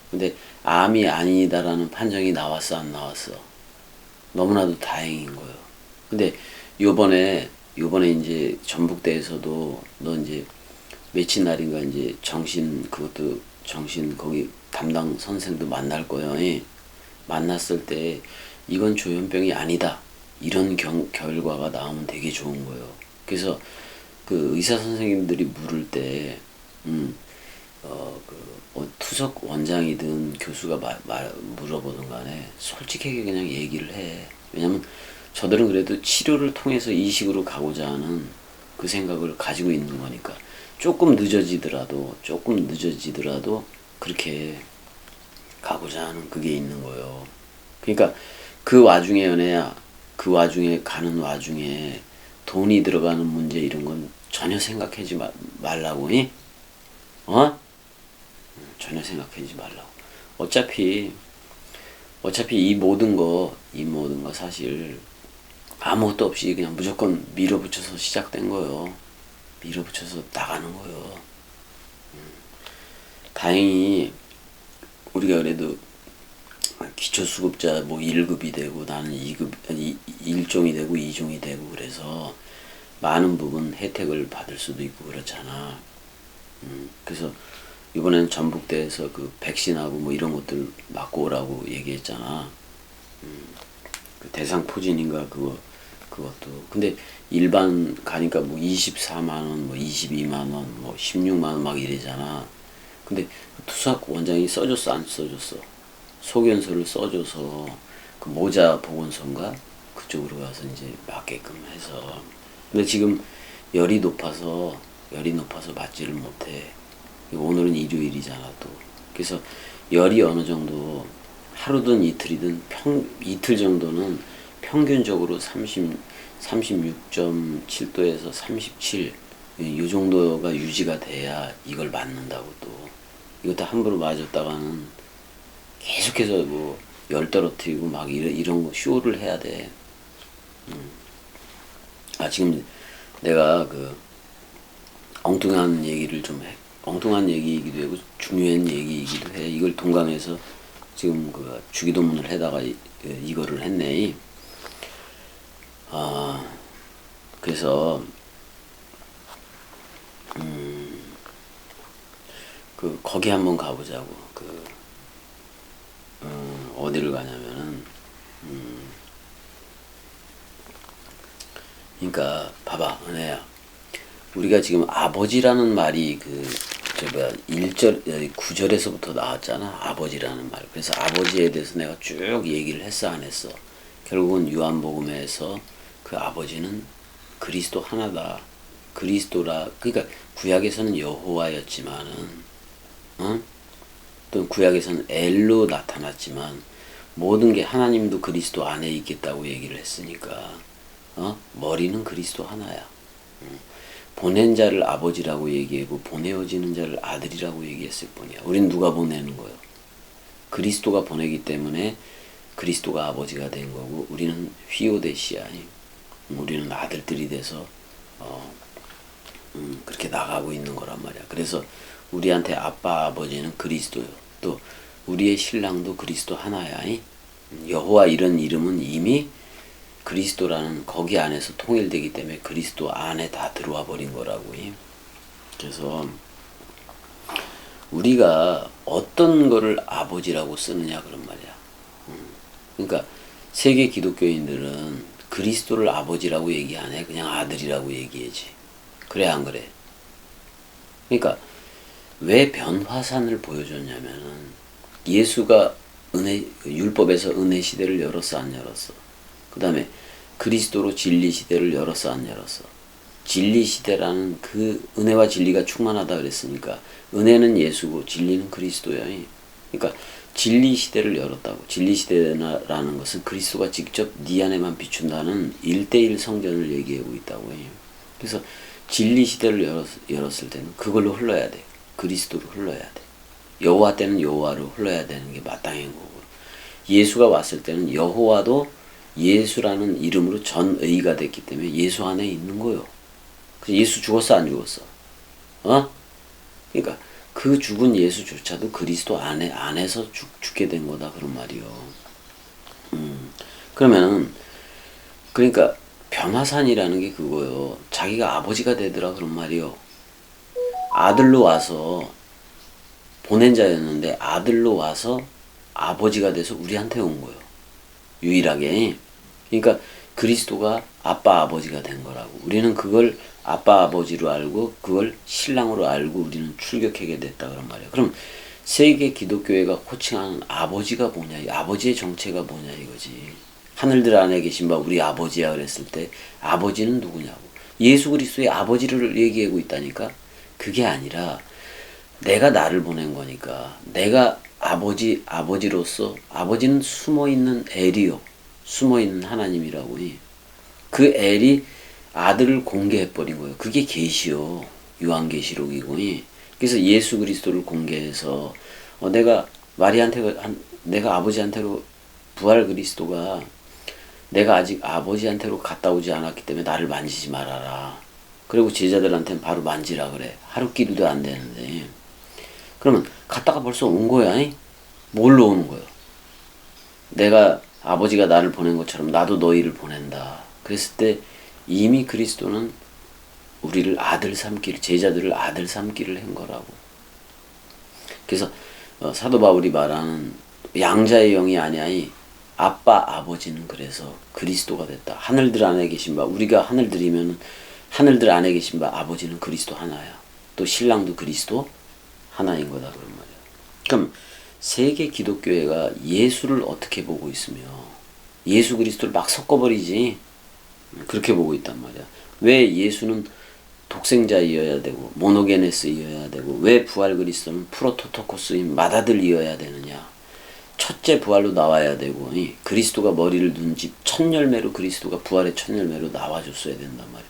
근데 암이 아니다라는 판정이 나왔어, 안 나왔어? 너무나도 다행인 거예요. 근데 요번에 이제 전북대에서도 너 이제 며칠 날인가 이제 정신 거기 담당 선생도 만날 거예요. 만났을 때 이건 조현병이 아니다, 이런 결과가 나오면 되게 좋은 거예요. 그래서 의사 선생님들이 물을 때, 투석 원장이든 교수가 물어보든 간에 솔직하게 그냥 얘기를 해. 왜냐면 저들은 그래도 치료를 통해서 이 식으로 가고자 하는 그 생각을 가지고 있는 거니까. 조금 늦어지더라도 그렇게 가고자 하는 그게 있는 거예요. 그러니까 가는 와중에 돈이 들어가는 문제 이런 건 전혀 생각하지 말라고. 전혀 생각하지 말라고. 어차피 이 모든 거 사실 아무것도 없이 그냥 무조건 밀어붙여서 시작된 거예요. 밀어붙여서 나가는 거예요. 다행히 우리가 그래도 기초수급자 뭐 1급이 되고 나는 2급, 1종이 되고 2종이 되고 그래서 많은 부분 혜택을 받을 수도 있고 그렇잖아. 그래서 이번엔 전북대에서 백신하고 뭐 이런 것들 맞고 오라고 얘기했잖아. 대상포진인가 그것도. 근데 일반 가니까 뭐 24만원, 뭐 22만원, 뭐 16만원 막 이래잖아. 근데 투석 원장이 써줬어, 안 써줬어? 소견서를 써줘서 모자 보건소인가 그쪽으로 가서 이제 맞게끔 해서. 근데 지금 열이 높아서 맞지를 못해. 오늘은 일요일이잖아 또. 그래서 열이 어느 정도 하루든 이틀이든 이틀 정도는 평균적으로 36.7도에서 37, 이 정도가 유지가 돼야 이걸 맞는다고 또. 이것도 함부로 맞았다가는 계속해서 뭐 열 떨어뜨리고 막 이런 거 쇼를 해야 돼. 지금 내가 엉뚱한 얘기를 좀 해. 엉뚱한 얘기이기도 하고 중요한 얘기이기도 해. 이걸 동강에서 지금 주기도문을 해다가 이거를 했네. 그래서 거기 한번 가보자고. 어디를 가냐면은 그러니까 봐봐, 은혜야. 우리가 지금 아버지라는 말이 일절 9절에서부터 나왔잖아. 아버지라는 말. 그래서 아버지에 대해서 내가 쭉 얘기를 했어, 안 했어? 결국은 요한복음에서 그 아버지는 그리스도 하나다. 그리스도라. 그러니까 구약에서는 여호와였지만은, 어? 또 구약에서는 엘로 나타났지만 모든 게 하나님도 그리스도 안에 있겠다고 얘기를 했으니까, 머리는 그리스도 하나야. 보낸 자를 아버지라고 얘기하고 보내어지는 자를 아들이라고 얘기했을 뿐이야. 우린 누가 보내는 거예요? 그리스도가 보내기 때문에 그리스도가 아버지가 된 거고, 우리는 휘오데시아, 우리는 아들들이 돼서 그렇게 나가고 있는 거란 말이야. 그래서 우리한테 아빠 아버지는 그리스도요. 또 우리의 신랑도 그리스도 하나야. 여호와 이런 이름은 이미 그리스도라는 거기 안에서 통일되기 때문에 그리스도 안에 다 들어와 버린 거라고. 그래서 우리가 어떤 거를 아버지라고 쓰느냐 그런 말이야. 그러니까 세계 기독교인들은 그리스도를 아버지라고 얘기 안 해. 그냥 아들이라고 얘기하지. 그래 안 그래? 그러니까 왜 변화산을 보여줬냐면은 예수가 율법에서 은혜 시대를 열었어 안 열었어? 그 다음에 그리스도로 진리 시대를 열었어 안 열었어? 진리 시대라는 그 은혜와 진리가 충만하다 그랬으니까 은혜는 예수고 진리는 그리스도야. 그러니까 진리 시대를 열었다고. 진리 시대라는 것은 그리스도가 직접 네 안에만 비춘다는 1대1 성전을 얘기하고 있다고 해요. 그래서 진리 시대를 열었을 때는 그걸로 흘러야 돼. 그리스도로 흘러야 돼. 여호와 때는 여호와로 흘러야 되는 게 마땅한 거고, 예수가 왔을 때는 여호와도 예수라는 이름으로 전의가 됐기 때문에 예수 안에 있는 거요. 그래서 예수 죽었어 안 죽었어? 그러니까 그 죽은 예수조차도 그리스도 안에서 죽게 된 거다 그런 말이요. 그러면은 그러니까 변화산이라는 게 그거요. 자기가 아버지가 되더라 그런 말이요. 아들로 와서 보낸 자였는데 아들로 와서 아버지가 돼서 우리한테 온 거예요. 유일하게. 그러니까 그리스도가 아빠 아버지가 된 거라고. 우리는 그걸 아빠 아버지로 알고 그걸 신랑으로 알고 우리는 출격하게 됐다 그런 말이야. 그럼 세계 기독교회가 호칭하는 아버지가 뭐냐, 이 아버지의 정체가 뭐냐 이거지. 하늘들 안에 계신 바 우리 아버지야 그랬을 때 아버지는 누구냐고. 예수 그리스도의 아버지를 얘기하고 있다니까. 그게 아니라 내가 나를 보낸 거니까 내가 아버지로서 아버지는 숨어있는 엘이요. 숨어있는 하나님이라고. 그 엘이 아들을 공개해버린 거예요. 그게 계시요. 요한계시록이고. 그래서 예수 그리스도를 공개해서 내가 아버지한테로 부활 그리스도가 내가 아직 아버지한테로 갔다 오지 않았기 때문에 나를 만지지 말아라. 그리고 제자들한테는 바로 만지라 그래. 하루 끼리도 안 되는데. 그러면 갔다가 벌써 온 거야. 뭘로 오는 거야? 내가 아버지가 나를 보낸 것처럼 나도 너희를 보낸다. 그랬을 때 이미 그리스도는 우리를 아들 삼기를, 제자들을 아들 삼기를 한 거라고. 그래서 사도 바울이 말하는 양자의 영이 아니야. 아빠 아버지는 그래서 그리스도가 됐다. 하늘들 안에 계신 바, 우리가 하늘들이면 하늘들 안에 계신 바 아버지는 그리스도 하나야. 또 신랑도 그리스도 하나인 거다 그런 말이야. 그럼 세계 기독교회가 예수를 어떻게 보고 있으며 예수 그리스도를 막 섞어버리지. 그렇게 보고 있단 말이야. 왜 예수는 독생자이어야 되고 모노게네스이어야 되고 왜 부활 그리스도는 프로토토코스인 맏아들이어야 되느냐. 첫째 부활로 나와야 되고 그리스도가 머리를 둔 집 첫 열매로 그리스도가 부활의 첫 열매로 나와줬어야 된단 말이야.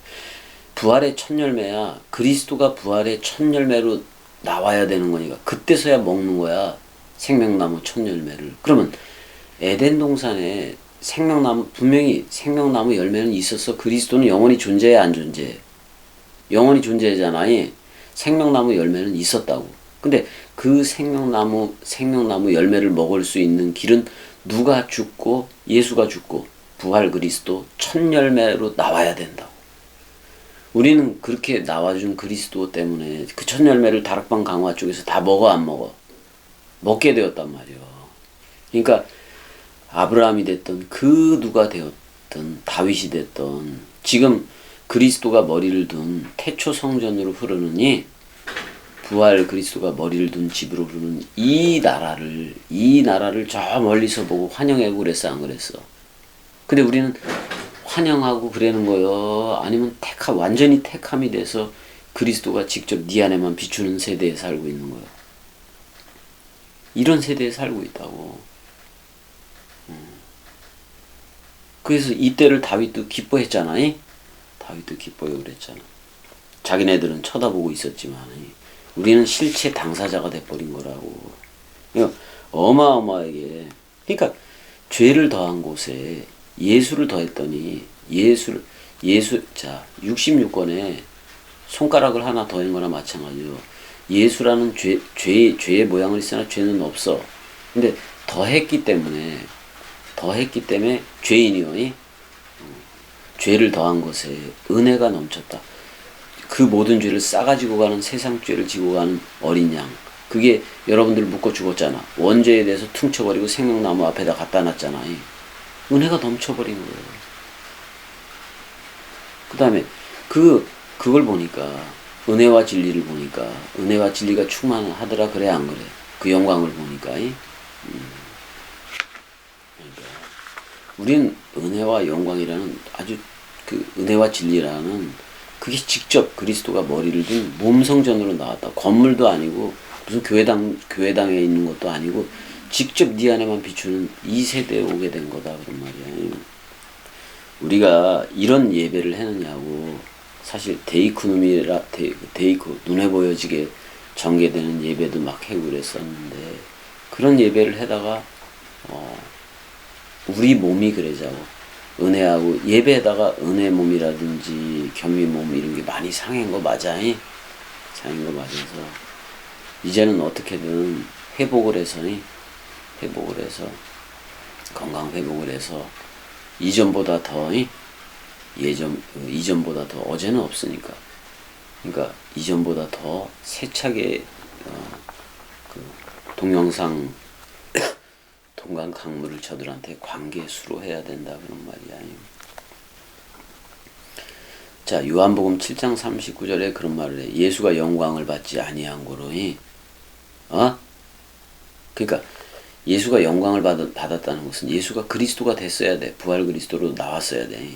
부활의 첫 열매야. 그리스도가 부활의 첫 열매로 나와야 되는 거니까 그때서야 먹는 거야. 생명나무 첫 열매를. 그러면 에덴 동산에 분명히 생명나무 열매는 있었어. 그리스도는 영원히 존재해 안 존재해? 영원히 존재하잖아. 생명나무 열매는 있었다고. 근데 그 생명나무 열매를 먹을 수 있는 길은 누가 죽고 예수가 죽고 부활 그리스도 첫 열매로 나와야 된다고. 우리는 그렇게 나와준 그리스도 때문에 그 첫 열매를 다락방 강화 쪽에서 다 먹어 안 먹어? 먹게 되었단 말이야. 그러니까 아브라함이 됐던 그 누가 되었던 다윗이 됐던 지금 그리스도가 머리를 둔 태초 성전으로 흐르느니 부활 그리스도가 머리를 둔 집으로 흐르는 이 나라를 저 멀리서 보고 환영하고 그랬어 안 그랬어? 근데 우리는 환영하고 그러는 거요? 아니면 완전히 택함이 돼서 그리스도가 직접 네 안에만 비추는 세대에 살고 있는 거예요? 이런 세대에 살고 있다고. 그래서 이때를 다윗도 기뻐했잖아. 다윗도 기뻐해 그랬잖아. 자기네들은 쳐다보고 있었지만 우리는 실체 당사자가 돼버린 거라고. 그러니까 어마어마하게. 그러니까 죄를 더한 곳에 예수를 더했더니 자 66권에 손가락을 하나 더한 거나 마찬가지요. 예수라는 죄의 모양을 있으나 죄는 없어. 근데 더했기 때문에 죄인이요. 죄를 더한 것에 은혜가 넘쳤다. 그 모든 죄를 싸가지고 가는 세상 죄를 지고 가는 어린 양. 그게 여러분들 묶어 죽었잖아. 원죄에 대해서 퉁쳐버리고 생명나무 앞에다 갖다 놨잖아. 은혜가 넘쳐버린 거예요. 그 다음에 그걸 보니까 은혜와 진리를 보니까 은혜와 진리가 충만하더라. 그래 안 그래? 그 영광을 보니까 그러니까 우린 은혜와 영광이라는 아주 그 은혜와 진리라는 그게 직접 그리스도가 머리를 둔 몸성전으로 나왔다. 건물도 아니고 무슨 교회당에 있는 것도 아니고 직접 네 안에만 비추는 이 세대에 오게 된 거다 그런 말이야. 우리가 이런 예배를 해느냐고 사실 데이코 눈에 보여지게 전개되는 예배도 막 해고 그랬었는데 그런 예배를 해다가 우리 몸이 그러자고 은혜하고 예배에다가 은혜 몸이라든지 겸비 몸 이런 게 많이 상한 거 맞아? 상한 거 맞아서 이제는 어떻게든 회복을 해서 건강 회복을 해서 이전보다 더 이전보다 더 어제는 없으니까 그러니까 이전보다 더 세차게 그 동영상 동강 강물을 저들한테 관계수로 해야 된다 그런 말이야. 자 요한복음 7장 39절에 그런 말을 해. 예수가 영광을 받지 아니한 고로 그러니까 예수가 영광을 받았다는 것은 예수가 그리스도가 됐어야 돼. 부활 그리스도로 나왔어야 돼.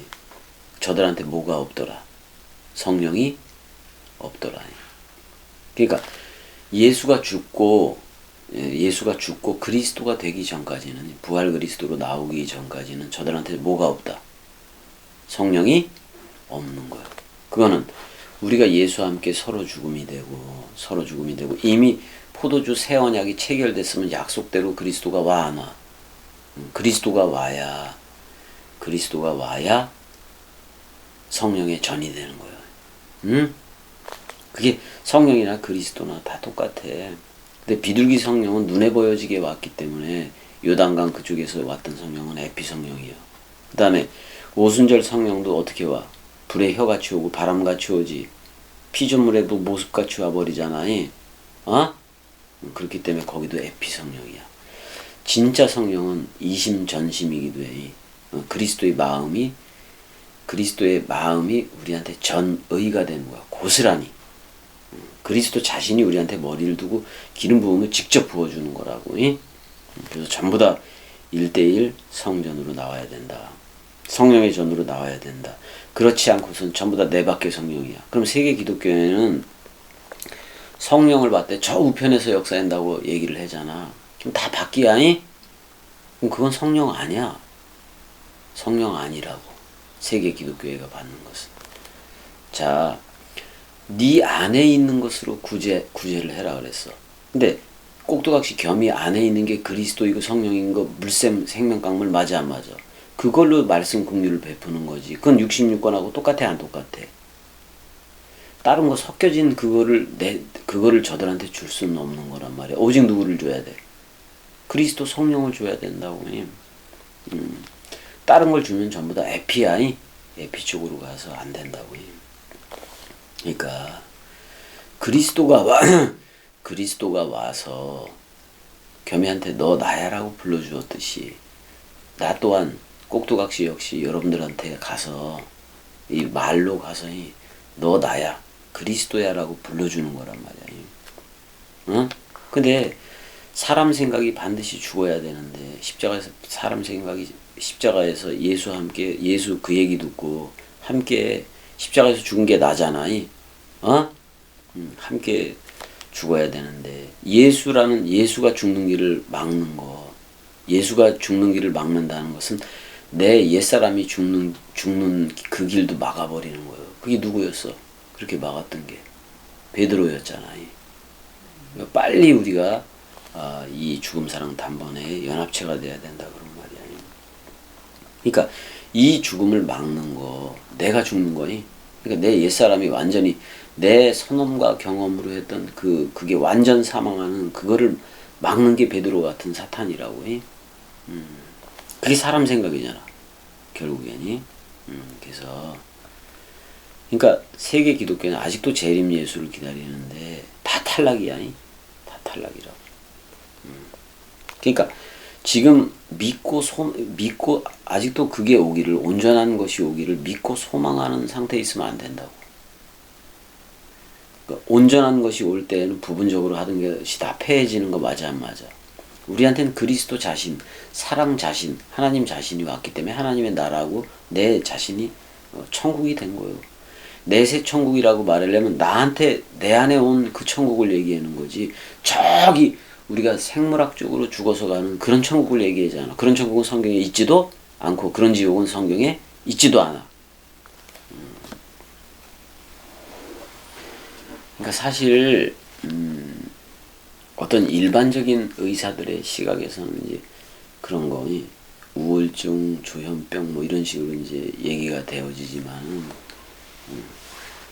저들한테 뭐가 없더라? 성령이 없더라. 그러니까 예수가 죽고 그리스도가 되기 전까지는 부활 그리스도로 나오기 전까지는 저들한테 뭐가 없다? 성령이 없는 거야. 그거는 우리가 예수와 함께 서로 죽음이 되고 이미 포도주 새 언약이 체결됐으면 약속대로 그리스도가 와 안 와? 그리스도가 와야 성령의 전이 되는 거예요. 그게 성령이나 그리스도나 다 똑같아. 근데 비둘기 성령은 눈에 보여지게 왔기 때문에 요단강 그쪽에서 왔던 성령은 에피 성령이에요. 그 다음에 오순절 성령도 어떻게 와? 불의 혀같이 오고 바람같이 오지. 피조물에도 모습같이 와버리잖아. 그렇기 때문에 거기도 에피 성령이야. 진짜 성령은 이심전심이기도 해. 그리스도의 마음이 우리한테 전의가 되는 거야. 고스란히. 그리스도 자신이 우리한테 머리를 두고 기름 부음을 직접 부어주는 거라고. 그래서 전부 다 1대1 성전으로 나와야 된다. 성령의 전으로 나와야 된다. 그렇지 않고선 전부 다 내 밖의 성령이야. 그럼 세계 기독교회는 성령을 받되 저 우편에서 역사한다고 얘기를 하잖아. 그럼 다 밖이야? 그럼 그건 성령 아니야. 성령 아니라고. 세계 기독교회가 받는 것은. 자, 네 안에 있는 것으로 구제를 해라 그랬어. 근데 꼭두각시 겸이 안에 있는 게 그리스도이고 성령인 거 물샘 생명강물 맞아 안 맞아? 그걸로 말씀 긍휼을 베푸는 거지. 그건 66권하고 똑같아 안 똑같아? 다른 거 섞여진 그거를 저들한테 줄 수는 없는 거란 말이야. 오직 누구를 줘야 돼? 그리스도 성령을 줘야 된다고. 다른 걸 주면 전부 다 에피야. 에피 쪽으로 가서 안 된다고. 그러니까 그리스도가 와서 겸이한테 너 나야라고 불러주었듯이 나 또한 꼭두각시 역시 여러분들한테 가서 이 말로 가서 너 나야 그리스도야라고 불러주는 거란 말이야. 응? 근데 사람 생각이 반드시 죽어야 되는데 십자가에서 사람 생각이 십자가에서 예수와 함께 예수 그 얘기 듣고 함께 십자가에서 죽은 게 나잖아. 어? 함께 죽어야 되는데 예수가 죽는 길을 막는 거, 예수가 죽는 길을 막는다는 것은 내 옛사람이 죽는 그 길도 막아버리는 거예요. 그게 누구였어? 그렇게 막았던 게 베드로였잖아. 그러니까 빨리 우리가 이 죽음 사랑 단번에 연합체가 돼야 된다 그런 말이야. 그러니까 이 죽음을 막는 거, 내가 죽는 거니. 그러니까 내 옛사람이 완전히 내 선험과 경험으로 했던 그게 완전 사망하는 그거를 막는 게 베드로 같은 사탄이라고. 그게 사람 생각이잖아. 결국에니. 그래서 그러니까 세계 기독교는 아직도 재림 예수를 기다리는데 다 탈락이야. 다 탈락이라고. 그러니까 지금 믿고 아직도 그게 오기를 온전한 것이 오기를 믿고 소망하는 상태에 있으면 안 된다고. 그러니까 온전한 것이 올 때에는 부분적으로 하던 것이 다 패해지는 거 맞아 안 맞아? 우리한테는 그리스도 자신, 사랑 자신, 하나님 자신이 왔기 때문에 하나님의 나라고 내 자신이 천국이 된 거예요. 내 새 천국이라고 말하려면 나한테 내 안에 온 그 천국을 얘기하는 거지. 저기 우리가 생물학적으로 죽어서 가는 그런 천국을 얘기하잖아. 그런 천국은 성경에 있지도 않고 그런 지옥은 성경에 있지도 않아. 그러니까 사실 어떤 일반적인 의사들의 시각에서는 이제 그런 거 우울증, 조현병 뭐 이런 식으로 이제 얘기가 되어지지만은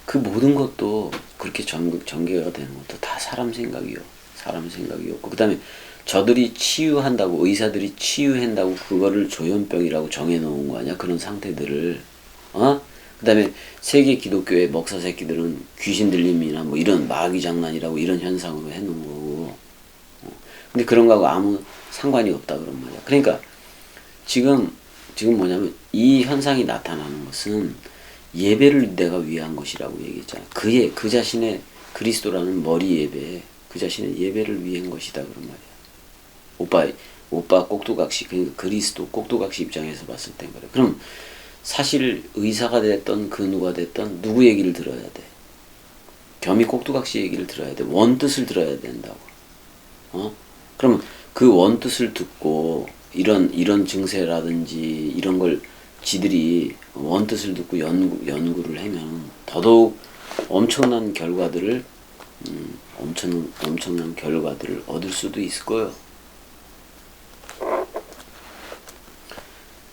그 모든 것도 그렇게 전개가 되는 것도 다 사람 생각이요. 사람 생각이었고 그 다음에 저들이 치유한다고 의사들이 치유한다고 그거를 조현병이라고 정해놓은 거 아니야? 그런 상태들을 그 다음에 세계 기독교의 목사 새끼들은 귀신 들림이나 뭐 이런 마귀 장난이라고 이런 현상으로 해놓은 거고 근데 그런 거하고 아무 상관이 없다 그런 말이야. 그러니까 지금 뭐냐면 이 현상이 나타나는 것은 예배를 내가 위한 것이라고 얘기했잖아. 그 자신의 그리스도라는 머리 예배, 그 자신의 예배를 위한 것이다 그런 말이야. 오빠 꼭두각시, 그러니까 그리스도 꼭두각시 입장에서 봤을 땐 그래. 그럼 사실 의사가 됐던 그 누가 됐던 누구 얘기를 들어야 돼? 겸이 꼭두각시 얘기를 들어야 돼. 원뜻을 들어야 된다고. 그러면 그 원뜻을 듣고 이런 증세라든지 이런 걸 지들이 원뜻을 듣고 연구를 하면 더더욱 엄청난 결과들을 엄청난 결과들을 얻을 수도 있을 거예요.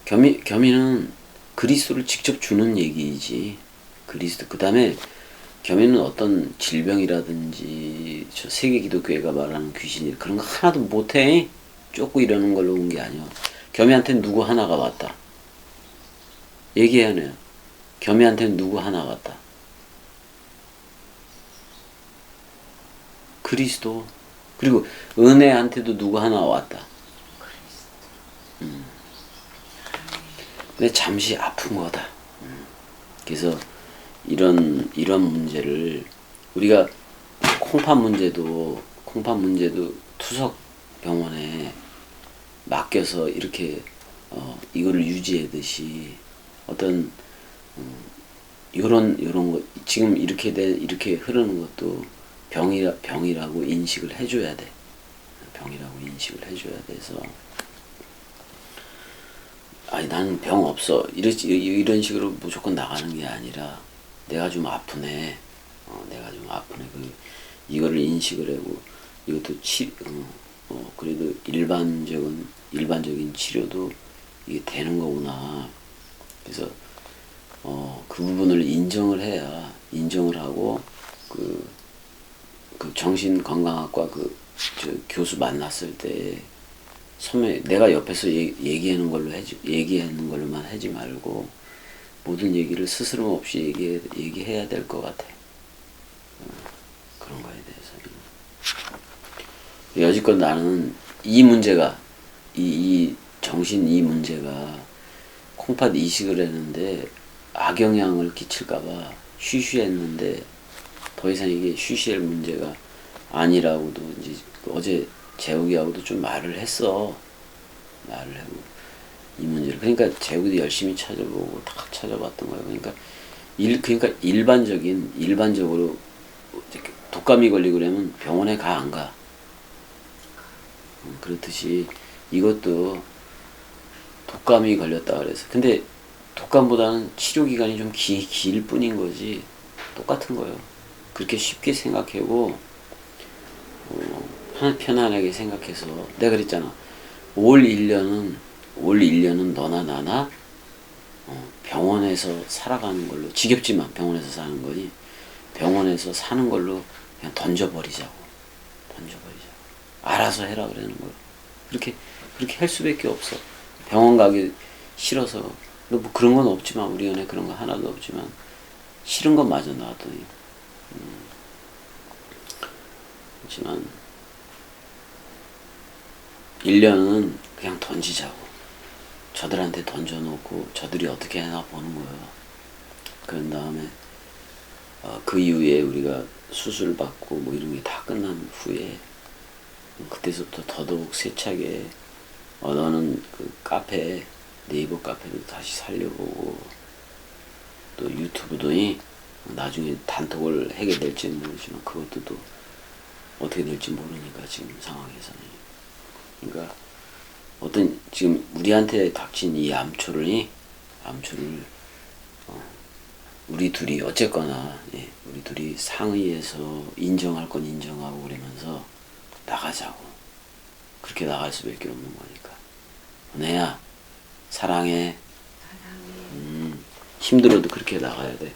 겸이는 그리스도를 직접 주는 얘기이지. 그리스도 그 다음에 겸이는 어떤 질병이라든지 저 세계 기독교회가 말하는 귀신이 그런 거 하나도 못해. 쫓고 이러는 걸로 온 게 아니야. 겸이한테는 누구 하나가 왔다. 얘기해야 해요. 겸이한테는 누구 하나 왔다. 그리스도. 그리고 은혜한테도 누구 하나 왔다. 근데 잠시 아픈 거다. 그래서 이런 문제를 우리가 콩팥 문제도 투석 병원에 맡겨서 이렇게 이거를 유지하듯이 어떤 요런 거 지금 이렇게 흐르는 것도 병이라고 인식을 해줘야 돼. 병이라고 인식을 해줘야 돼서 아니 나는 병 없어 이런 식으로 무조건 나가는 게 아니라 내가 좀 아프네. 내가 좀 아프네. 이거를 인식을 하고 이것도 그래도 일반적인 치료도 이게 되는 거구나. 그래서 그 부분을 인정을 하고 그 정신건강학과 저 교수 만났을 때 내가 옆에서 얘기하는 걸로만 하지 말고 모든 얘기를 스스럼 없이 얘기해야 될 것 같아. 그런 거에 대해서. 여지껏 나는 이 문제가 이 문제가 콩팥 이식을 했는데 악영향을 끼칠까봐 쉬쉬했는데 더 이상 이게 쉬쉬할 문제가 아니라고도 이제 어제 재욱이하고도 좀 말을 했어. 말을 하고 이 문제를 그러니까 재욱이도 열심히 찾아보고 다 찾아봤던 거예요. 그러니까 일반적으로 독감이 걸리고 그러면 병원에 가 안 가? 그렇듯이 이것도 독감이 걸렸다 그래서 근데 독감보다는 치료 기간이 좀 길 뿐인 거지 똑같은 거예요. 그렇게 쉽게 생각하고 편안하게 생각해서 내가 그랬잖아. 올 1년은 너나 나나 병원에서 살아가는 걸로 지겹지만 병원에서 사는 거니 병원에서 사는 걸로 그냥 던져버리자고 알아서 해라 그러는 거예요. 그렇게 할 수밖에 없어. 병원 가기 싫어서 뭐 그런 건 없지만 우리 연애 그런 거 하나도 없지만 싫은 건 마저 놔두니 그렇지만 1년은 그냥 던지자고 저들한테 던져놓고 저들이 어떻게 하나 보는 거예요. 그런 다음에 그 이후에 우리가 수술 받고 뭐 이런 게 다 끝난 후에 그때서부터 더더욱 세차게 너는 그 카페 네이버 카페도 다시 살려보고 또 유튜브도 나중에 단톡을 하게 될지는 모르지만 그것도 또 어떻게 될지 모르니까 지금 상황에서는 그러니까 어떤 지금 우리한테 닥친 이 암초를 우리 둘이 어쨌거나 우리 둘이 상의해서 인정할 건 인정하고 그러면서 나가자고 그렇게 나갈 수밖에 없는 거니까 은혜야 사랑해 힘들어도 그렇게 나가야 돼.